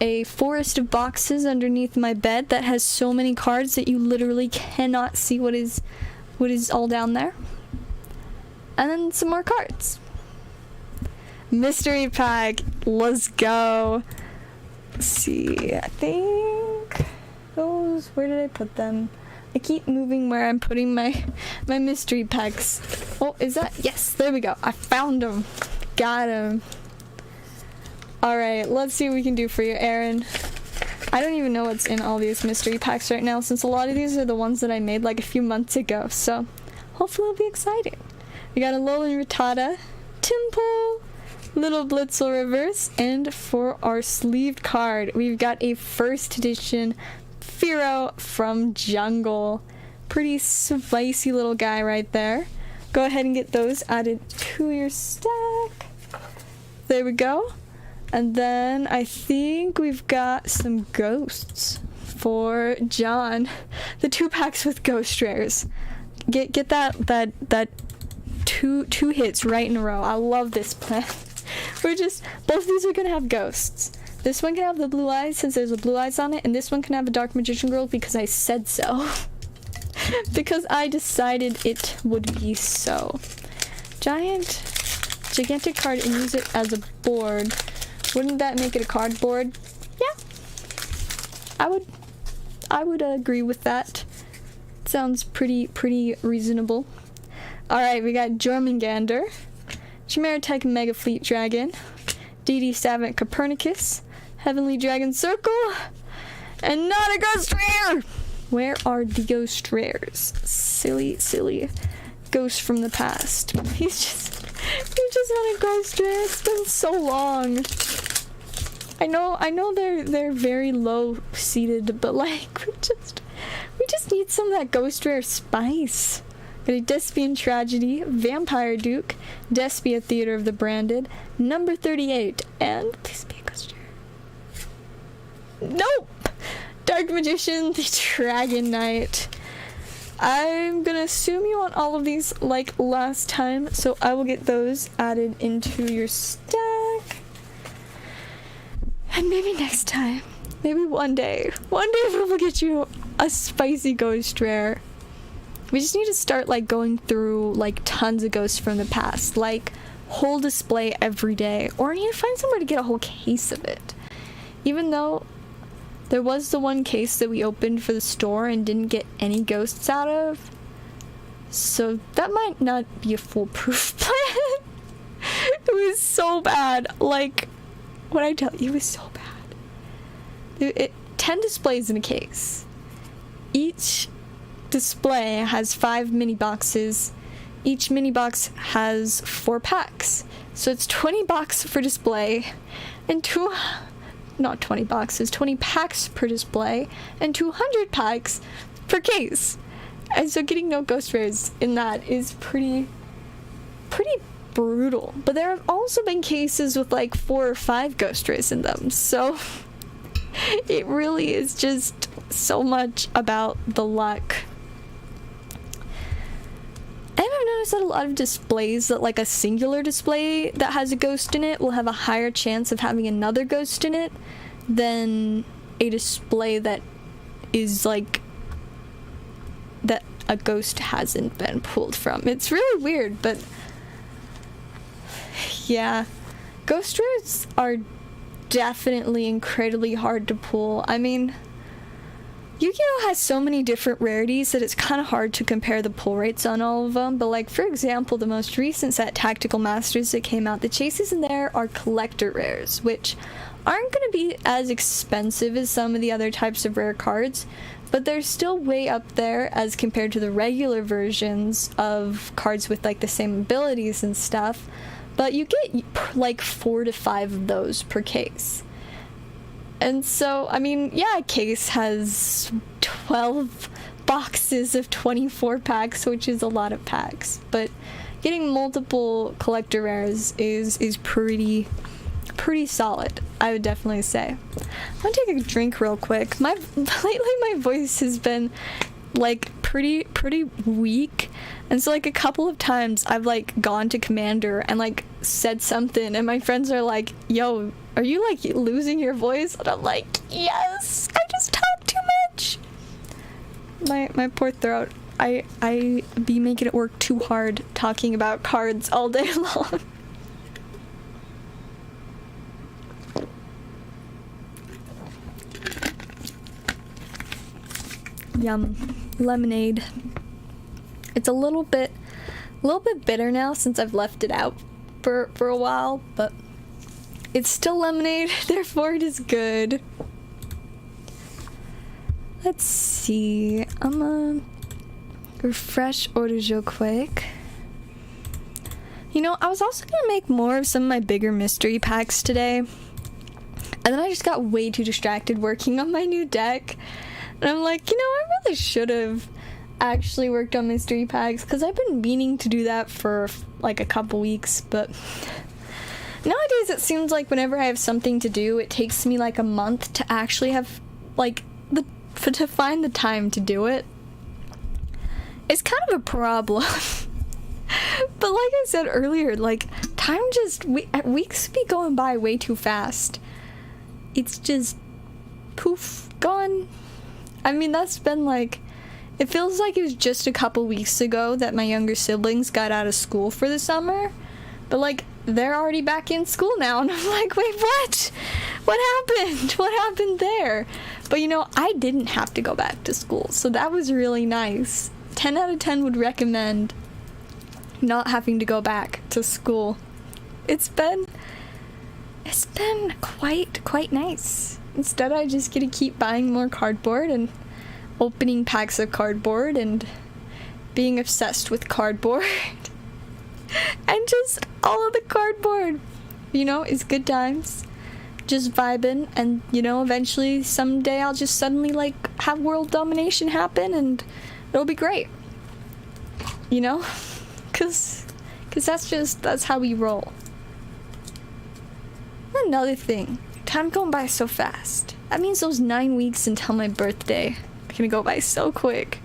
a forest of boxes underneath my bed that has so many cards that you literally cannot see what is all down there. And then some more cards. Mystery pack, let's go. Let's see, I think those, where did I put them? I keep moving where I'm putting my mystery packs. Oh, is that? Yes, there we go. I found them. Got them. Alright, let's see what we can do for you, Aaron. I don't even know what's in all these mystery packs right now, since a lot of these are the ones that I made like a few months ago, so hopefully it'll be exciting. We got a Alolan Rattata, Timple, Little Blitzel Reverse, and for our sleeved card, we've got a first edition Fearow from Jungle. Pretty spicy little guy right there. Go ahead and get those added to your stack. There we go. And then I think we've got some ghosts for John. The 2 packs with ghost rares. Get that two hits right in a row. I love this plan. Both of these are gonna have ghosts. This one can have the blue eyes since there's a blue eyes on it, and this one can have a dark magician girl because I said so. Because I decided it would be so. Gigantic card and use it as a board. Wouldn't that make it a cardboard? Yeah. I would agree with that. Sounds pretty reasonable. Alright, we got Jormungandr, Chimeratech Mega Fleet Dragon, DD Savant Copernicus, Heavenly Dragon Circle, and not a ghost rare! Where are the ghost rares? Silly ghost from the past. He's just not a ghost rare. It's been so long. I know they're very low seated, but like we just need some of that ghost rare spice. Got a Despian Tragedy, Vampire Duke, Despia Theater of the Branded, number 38, and please be a ghost rare. Nope! Dark Magician, the Dragon Knight. I'm gonna assume you want all of these like last time, so I will get those added into your stack. And maybe next time, maybe one day we will get you a spicy ghost rare. We just need to start like going through like tons of ghosts from the past, like whole display every day, or I need to find somewhere to get a whole case of it. Even though there was the one case that we opened for the store and didn't get any ghosts out of, so that might not be a foolproof plan. It was so bad. Like, what I tell you, it was so bad. 10 displays in a case. Each display has 5 mini boxes. Each mini box has 4 packs. So it's 20 boxes for display and 20 packs per display and 200 packs per case. And so getting no ghost rares in that is pretty brutal. But there have also been cases with like 4 or 5 ghost rares in them. So it really is just so much about the luck. And I've noticed that a lot of displays that like a singular display that has a ghost in it will have a higher chance of having another ghost in it than a display that is like that a ghost hasn't been pulled from. It's really weird, but yeah, ghost rares are definitely incredibly hard to pull. I mean, Yu-Gi-Oh! Has so many different rarities that it's kind of hard to compare the pull rates on all of them, but like, for example, the most recent set, Tactical Masters, that came out, the chases in there are collector rares, which aren't going to be as expensive as some of the other types of rare cards, but they're still way up there as compared to the regular versions of cards with like the same abilities and stuff, but you get like 4 to 5 of those per case. And so, I mean, yeah, a case has 12 boxes of 24 packs, which is a lot of packs. But getting multiple collector rares is pretty solid, I would definitely say. I'm gonna take a drink real quick. Lately my voice has been like pretty weak, and so like a couple of times I've like gone to Commander and like said something, and my friends are like, yo, are you like losing your voice? And I'm like, yes, I just talk too much. My poor throat. I be making it work too hard talking about cards all day long. Yum. Lemonade. It's a little bit bitter now since I've left it out for a while, but it's still lemonade, therefore it is good. Let's see. I'm gonna refresh order real quick. You know, I was also gonna make more of some of my bigger mystery packs today, and then I just got way too distracted working on my new deck. And I'm like, you know, I really should have actually worked on mystery packs, because I've been meaning to do that for like a couple weeks, but nowadays it seems like whenever I have something to do, it takes me like a month to actually have like to find the time to do it. It's kind of a problem. But like I said earlier, like time just weeks be going by way too fast. It's just poof, gone. I mean, that's been like, it feels like it was just a couple weeks ago that my younger siblings got out of school for the summer, but like they're already back in school now, and I'm like, wait, what happened? What happened there? But you know, I didn't have to go back to school, so that was really nice. 10 out of 10 would recommend not having to go back to school. It's been quite nice. Instead, I just get to keep buying more cardboard and opening packs of cardboard and being obsessed with cardboard. And just all of the cardboard, you know, is good times. Just vibing, and you know, eventually someday I'll just suddenly like have world domination happen, and it'll be great. You know? Cause that's how we roll. Another thing, time going by so fast. That means those 9 weeks until my birthday are gonna go by so quick.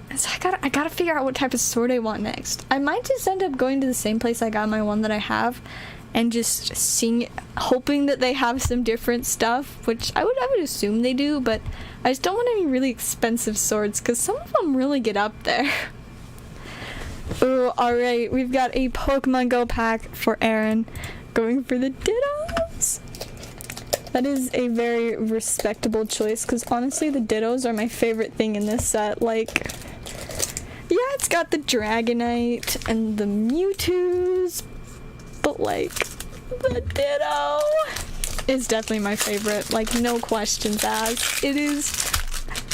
And so I gotta figure out what type of sword I want next. I might just end up going to the same place I got my one that I have, and just seeing, hoping that they have some different stuff, which I would assume they do, but I just don't want any really expensive swords, because some of them really get up there. Ooh, alright, we've got a Pokemon Go pack for Aaron, going for the Dittos. That is a very respectable choice, because honestly, the Dittos are my favorite thing in this set. Like, yeah, it's got the Dragonite and the Mewtwo's, but like, the Ditto is definitely my favorite. Like, no questions asked. It is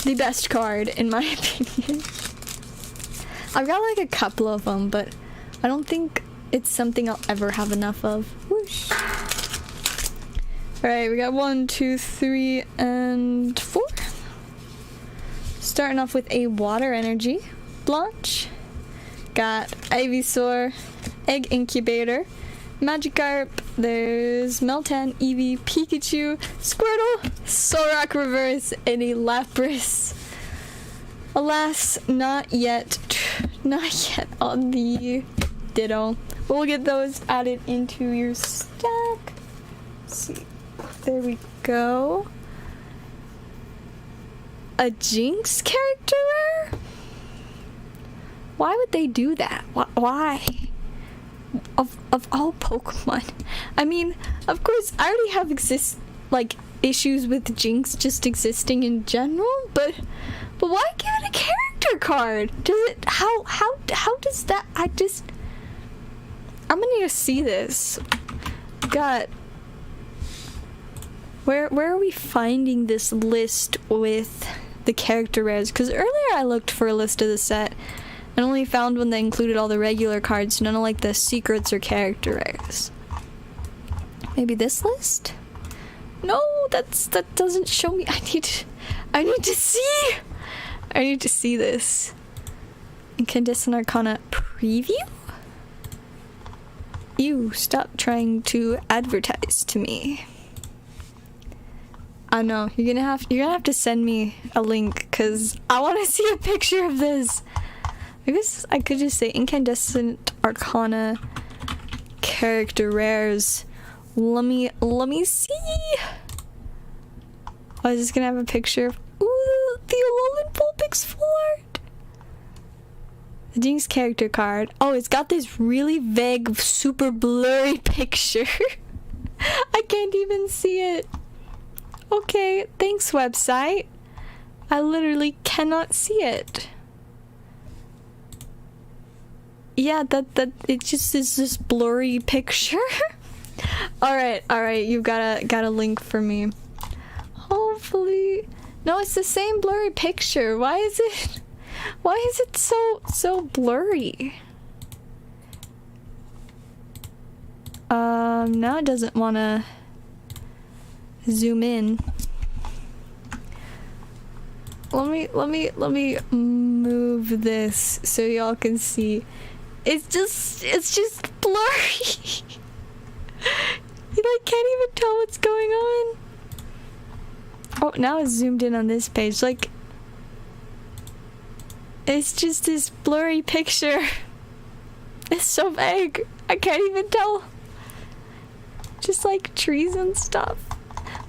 the best card, in my opinion. I've got like a couple of them, but I don't think it's something I'll ever have enough of. Whoosh. Alright, we got 1, 2, 3, and 4. Starting off with a Water Energy, Blanche. Got Ivysaur, Egg Incubator, Magikarp, there's Meltan, Eevee, Pikachu, Squirtle, Solrock Reverse, and a Lapras. Alas, not yet on the Ditto. We'll get those added into your stack. Let's see. There we go. A Jinx character rare? Why would they do that? Why? Of all Pokemon. I mean, of course, I already have issues with Jinx just existing in general, but why give it a character card? Does it, how does that, I'm gonna need to see this. Got, where are we finding this list with the character rares? Because earlier I looked for a list of the set and only found one that included all the regular cards, none of like the secrets or character rares. Maybe this list? No, that doesn't show me. I need to see this. Incandescent Arcana preview? Ew, stop trying to advertise to me. I know you're gonna have to send me a link because I want to see a picture of this. I guess I could just say incandescent arcana character rares. Let me see. I was just gonna have a picture of the Alolan Vulpix full art. The Jinx character card. Oh, it's got this really vague, super blurry picture. I can't even see it. Okay, thanks website. I literally cannot see it. Yeah, that it just is this blurry picture. Alright, you've got a link for me. Hopefully. No, it's the same blurry picture. Why is it so blurry? Now it doesn't wanna zoom in. Let me move this so y'all can see. It's just blurry. You like can't even tell what's going on. Oh, now it's zoomed in on this page. Like, it's just this blurry picture. It's so vague. I can't even tell. Just like trees and stuff.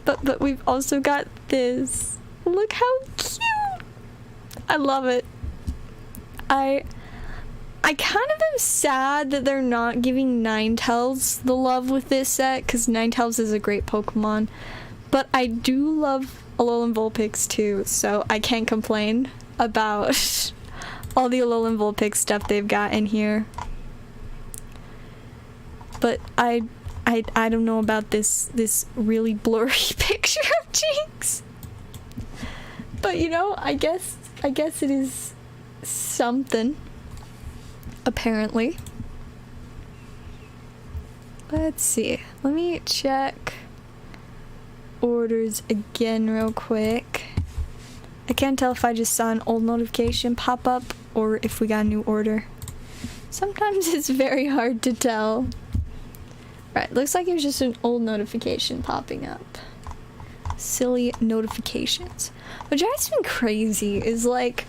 But we've also got this. Look how cute. I love it. I kind of am sad that they're not giving Ninetales the love with this set, because Ninetales is a great Pokemon. But I do love Alolan Vulpix too, so I can't complain about all the Alolan Vulpix stuff they've got in here. But I don't know about this really blurry picture of Jinx. But you know, I guess it is something. Apparently. Let's see. Let me check orders again real quick. I can't tell if I just saw an old notification pop up or if we got a new order. Sometimes it's very hard to tell. Right, looks like it was just an old notification popping up. Silly notifications. What drives me crazy is like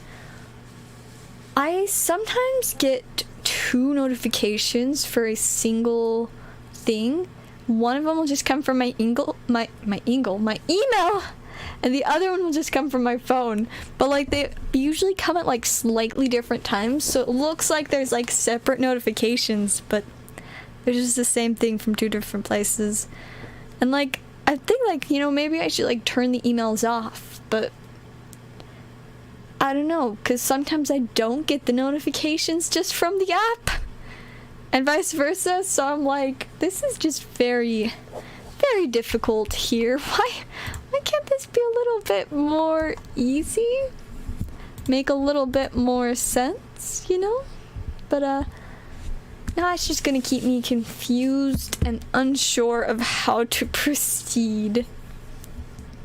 I sometimes get 2 notifications for a single thing. One of them will just come from my email, and the other one will just come from my phone. But like they usually come at like slightly different times, so it looks like there's like separate notifications, but they're just the same thing from 2 different places. And like I think like, you know, maybe I should like turn the emails off, but I don't know, because sometimes I don't get the notifications just from the app, and vice versa, so I'm like, this is just very, very difficult here. Why can't this be a little bit more easy? Make a little bit more sense, you know? But, now it's just gonna keep me confused and unsure of how to proceed.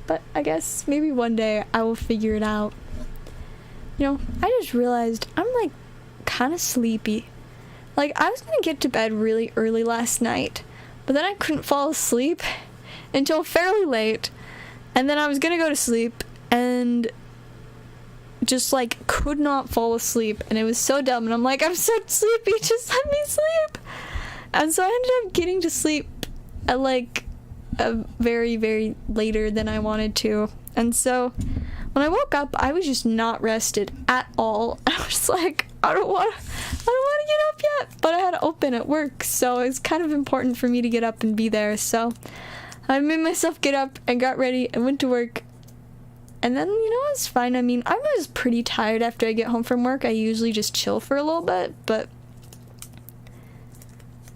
But I guess maybe one day I will figure it out. You know, I just realized I'm like kind of sleepy. Like I was gonna get to bed really early last night, but then I couldn't fall asleep until fairly late, and then I was gonna go to sleep and just like could not fall asleep, and it was so dumb, and I'm like, I'm so sleepy, just let me sleep. And so I ended up getting to sleep at like a very, very later than I wanted to. And so when I woke up, I was just not rested at all. I was like, I don't want to get up yet, but I had to open at work, so it's kind of important for me to get up and be there. So I made myself get up and got ready and went to work. And then, you know, it's fine. I mean, I was pretty tired after I get home from work. I usually just chill for a little bit, but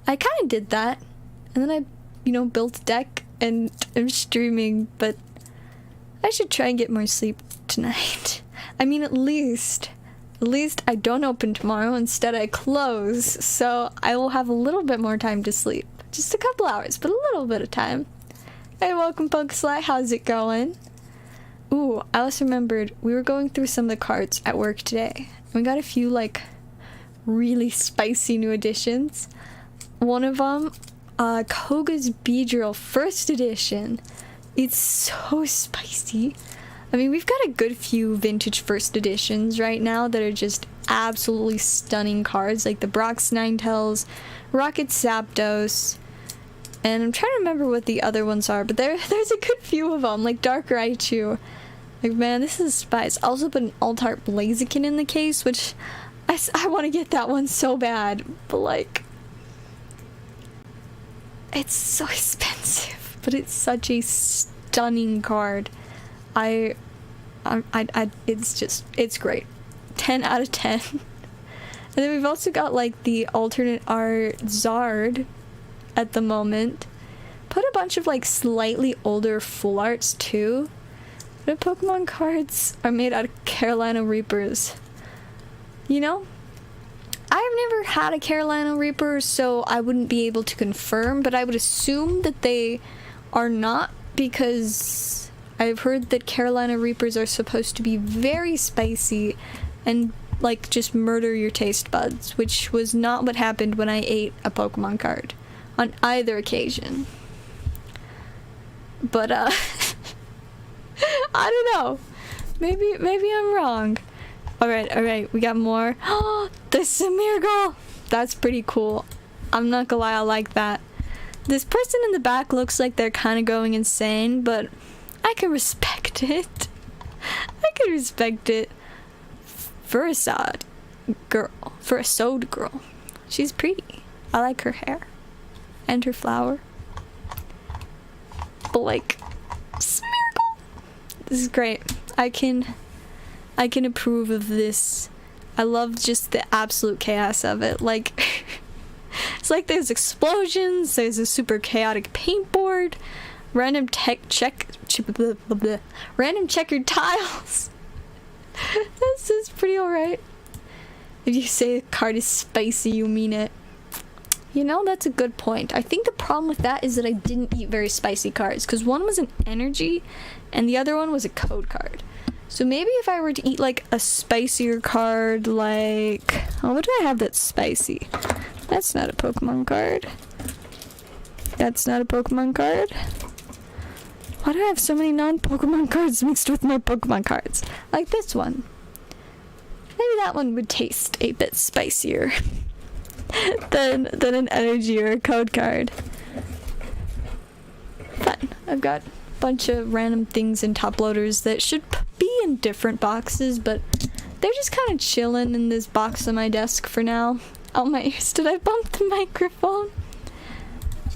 I kind of did that. And then I, you know, built a deck and I'm streaming, but I should try and get more sleep tonight. I mean, at least I don't open tomorrow. Instead, I close, so I will have a little bit more time to sleep. Just a couple hours, but a little bit of time. Hey, welcome, Pokesly. How's it going? Ooh, I also remembered we were going through some of the cards at work today. We got a few, like, really spicy new additions. One of them, Koga's Beedrill, first edition. It's so spicy. I mean, we've got a good few vintage first editions right now that are just absolutely stunning cards, like the Brock's Ninetales, Rocket Zapdos, and I'm trying to remember what the other ones are, but there's a good few of them, like Dark Raichu. Like, man, this is spice. I also put an Altart Blaziken in the case, which I want to get that one so bad, but like, it's so expensive, but it's such a stunning card. It's great. 10 out of 10. And then we've also got like the alternate art Zard at the moment. Put a bunch of like slightly older full arts too. The Pokemon cards are made out of Carolina Reapers. You know, I've never had a Carolina Reaper, so I wouldn't be able to confirm, but I would assume that they are not, because I've heard that Carolina Reapers are supposed to be very spicy and like just murder your taste buds, which was not what happened when I ate a Pokemon card on either occasion. But I don't know. Maybe I'm wrong. Alright, we got more. Oh, the Smeargle! That's pretty cool. I'm not gonna lie, I like that. This person in the back looks like they're kind of going insane, but I can respect it. I can respect it. Versad girl. Versode girl. She's pretty. I like her hair. And her flower. But like, Smeargle! This is great. I can approve of this. I love just the absolute chaos of it. Like, it's like there's explosions, there's a super chaotic paintboard, random checkered tiles. This is pretty alright. If you say a card is spicy, you mean it. You know, that's a good point. I think the problem with that is that I didn't eat very spicy cards, because one was an energy and the other one was a code card. So maybe if I were to eat like a spicier card, like, oh, what do I have that's spicy? That's not a Pokemon card. That's not a Pokemon card. Why do I have so many non-Pokemon cards mixed with my Pokemon cards? Like this one. Maybe that one would taste a bit spicier than an energy or a code card. Fun. I've got a bunch of random things in top loaders that should be in different boxes, but they're just kind of chilling in this box on my desk for now. Oh my ears, did I bump the microphone?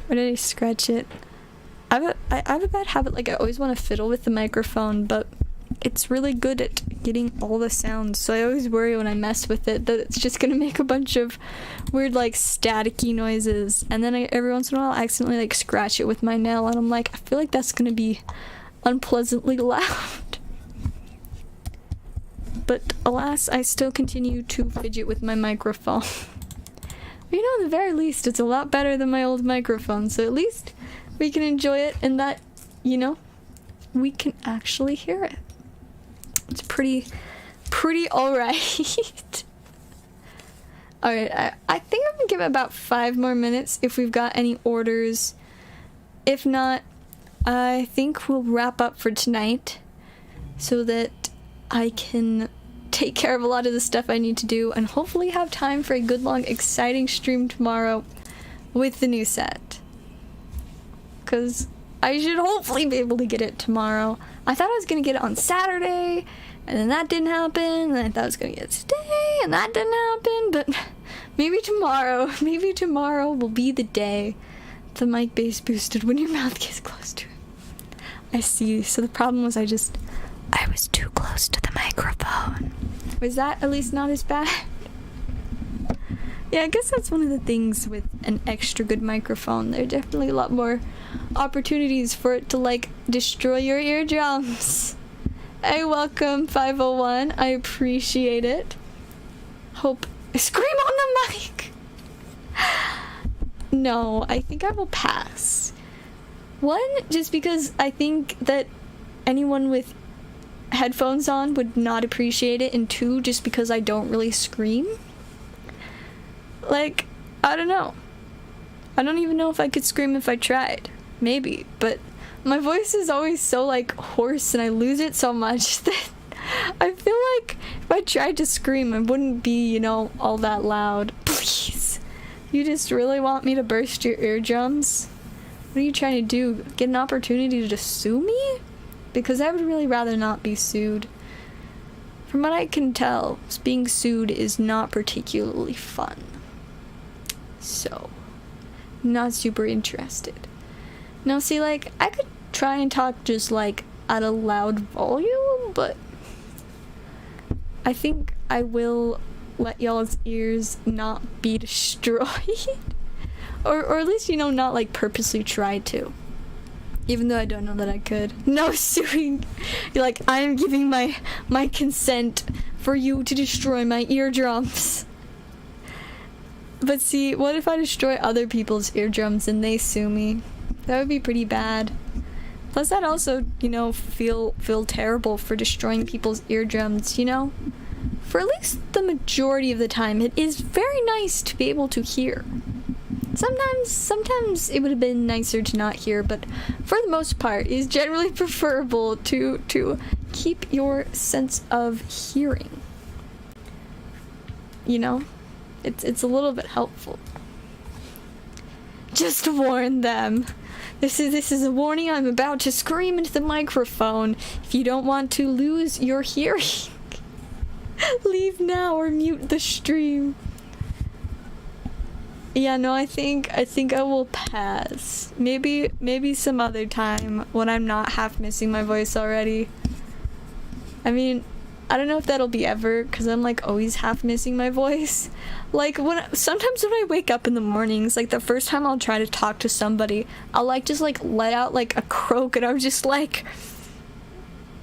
Or did I scratch it? I have a bad habit, like I always want to fiddle with the microphone, but it's really good at getting all the sounds, so I always worry when I mess with it that it's just gonna make a bunch of weird like staticky noises, and then every once in a while I accidentally like scratch it with my nail and I'm like, I feel like that's gonna be unpleasantly loud. But alas, I still continue to fidget with my microphone. You know, at the very least, it's a lot better than my old microphone, so at least we can enjoy it in that, you know, we can actually hear it. It's pretty alright. Alright, I think I'm gonna give it about 5 more minutes if we've got any orders. If not, I think we'll wrap up for tonight so that I can take care of a lot of the stuff I need to do and hopefully have time for a good long exciting stream tomorrow with the new set. Because I should hopefully be able to get it tomorrow. I thought I was going to get it on Saturday, and then that didn't happen, and I thought I was going to get it today, and that didn't happen, but maybe tomorrow will be the day the mic base boosted when your mouth gets close to it. I see, so the problem was I was too close to the microphone. Was that at least not as bad? Yeah, I guess that's one of the things with an extra good microphone. There are definitely a lot more opportunities for it to, like, destroy your eardrums. Hey, welcome, 501. I appreciate it. Hope... Scream on the mic! No, I think I will pass. One, just because I think that anyone with headphones on would not appreciate it, and two, just because I don't really scream. Like, I don't know. I don't even know if I could scream if I tried. Maybe, but my voice is always so like hoarse and I lose it so much that I feel like if I tried to scream, it wouldn't be, you know, all that loud. Please. You just really want me to burst your eardrums? What are you trying to do? Get an opportunity to sue me? Because I would really rather not be sued. From what I can tell, being sued is not particularly fun. So, not super interested. Now see, like, I could try and talk just like at a loud volume, but I think I will let y'all's ears not be destroyed. or at least, you know, not like purposely try to. Even though I don't know that I could. No suing. You're like, I am giving my consent for you to destroy my eardrums. But see, what if I destroy other people's eardrums and they sue me? That would be pretty bad. Plus I'd also, you know, feel terrible for destroying people's eardrums, you know? For at least the majority of the time, it is very nice to be able to hear. Sometimes it would have been nicer to not hear, but for the most part, it is generally preferable to keep your sense of hearing. You know? It's a little bit helpful. Just warn them. This is a warning. I'm about to scream into the microphone. If you don't want to lose your hearing, leave now or mute the stream. Yeah, no, I think I will pass. Maybe some other time when I'm not half missing my voice already. I mean, I don't know if that'll be ever, because I'm like always half missing my voice. Like sometimes when I wake up in the mornings, like the first time I'll try to talk to somebody, I'll like just like let out like a croak and I'm just like,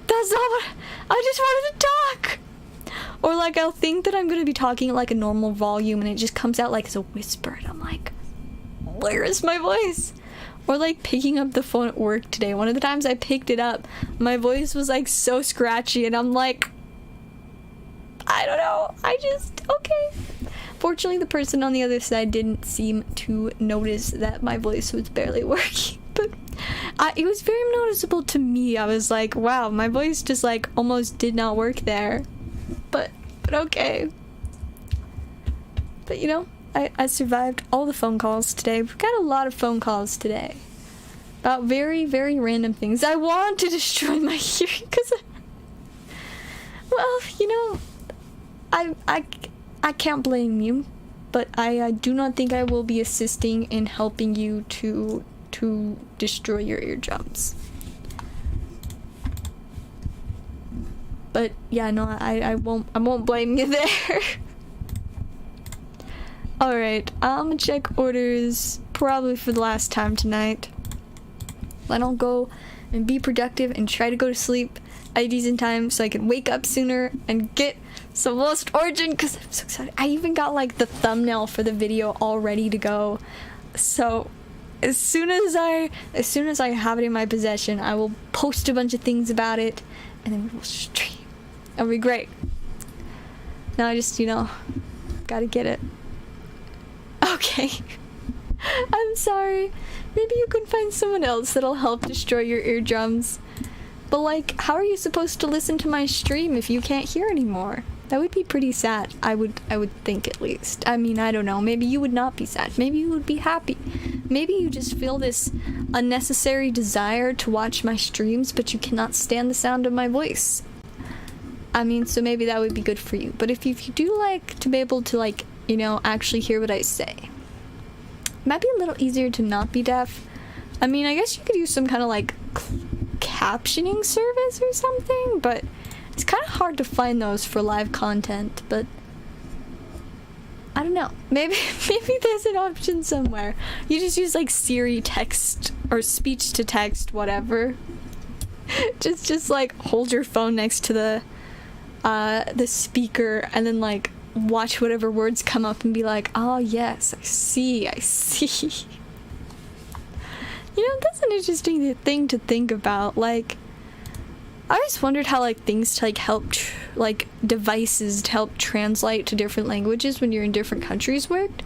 that's not what I just wanted to talk. Or like I'll think that I'm gonna be talking at like a normal volume and it just comes out like as a whisper and I'm like, where is my voice? Or like picking up the phone at work today. One of the times I picked it up, my voice was like so scratchy and I'm like, I don't know, okay. Fortunately, the person on the other side didn't seem to notice that my voice was barely working, but it was very noticeable to me. I was like, wow, my voice just like almost did not work there, but okay. But you know, I survived all the phone calls today. We've got a lot of phone calls today about very, very random things. I want to destroy my hearing because, well, you know, I can't blame you, but I do not think I will be assisting in helping you to destroy your eardrums. But yeah, no, I won't blame you there. Alright, I'm gonna check orders probably for the last time tonight. Then I'll go and be productive and try to go to sleep at a decent time so I can wake up sooner and get some Lost Origin because I'm so excited. I even got like the thumbnail for the video all ready to go. So as soon as I have it in my possession, I will post a bunch of things about it and then we'll stream. It'll be great. Now I just, you know, gotta get it. Okay. I'm sorry. Maybe you can find someone else that'll help destroy your eardrums. But like, how are you supposed to listen to my stream if you can't hear anymore? That would be pretty sad. I would think, at least. I mean, I don't know. Maybe you would not be sad. Maybe you would be happy. Maybe you just feel this unnecessary desire to watch my streams, but you cannot stand the sound of my voice. I mean, so maybe that would be good for you. But if you do like to be able to, like, you know, actually hear what I say, it might be a little easier to not be deaf. I mean, I guess you could use some kind of like captioning service or something, but it's kind of hard to find those for live content. But I don't know, maybe there's an option somewhere. You just use like Siri text or speech to text, whatever. just like hold your phone next to the speaker and then like watch whatever words come up and be like, oh yes, I see. You know, that's an interesting thing to think about. Like, I always wondered how like things to like help like devices to help translate to different languages when you're in different countries worked.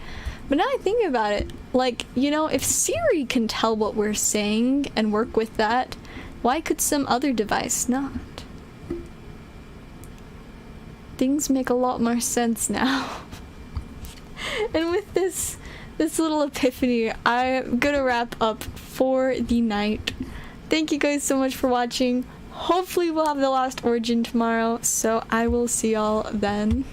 But now I think about it, like, you know, if Siri can tell what we're saying and work with that, why could some other device not? Things make a lot more sense now. And with this little epiphany, I'm gonna wrap up for the night. Thank you guys so much for watching. Hopefully we'll have the last origin tomorrow, so I will see y'all then.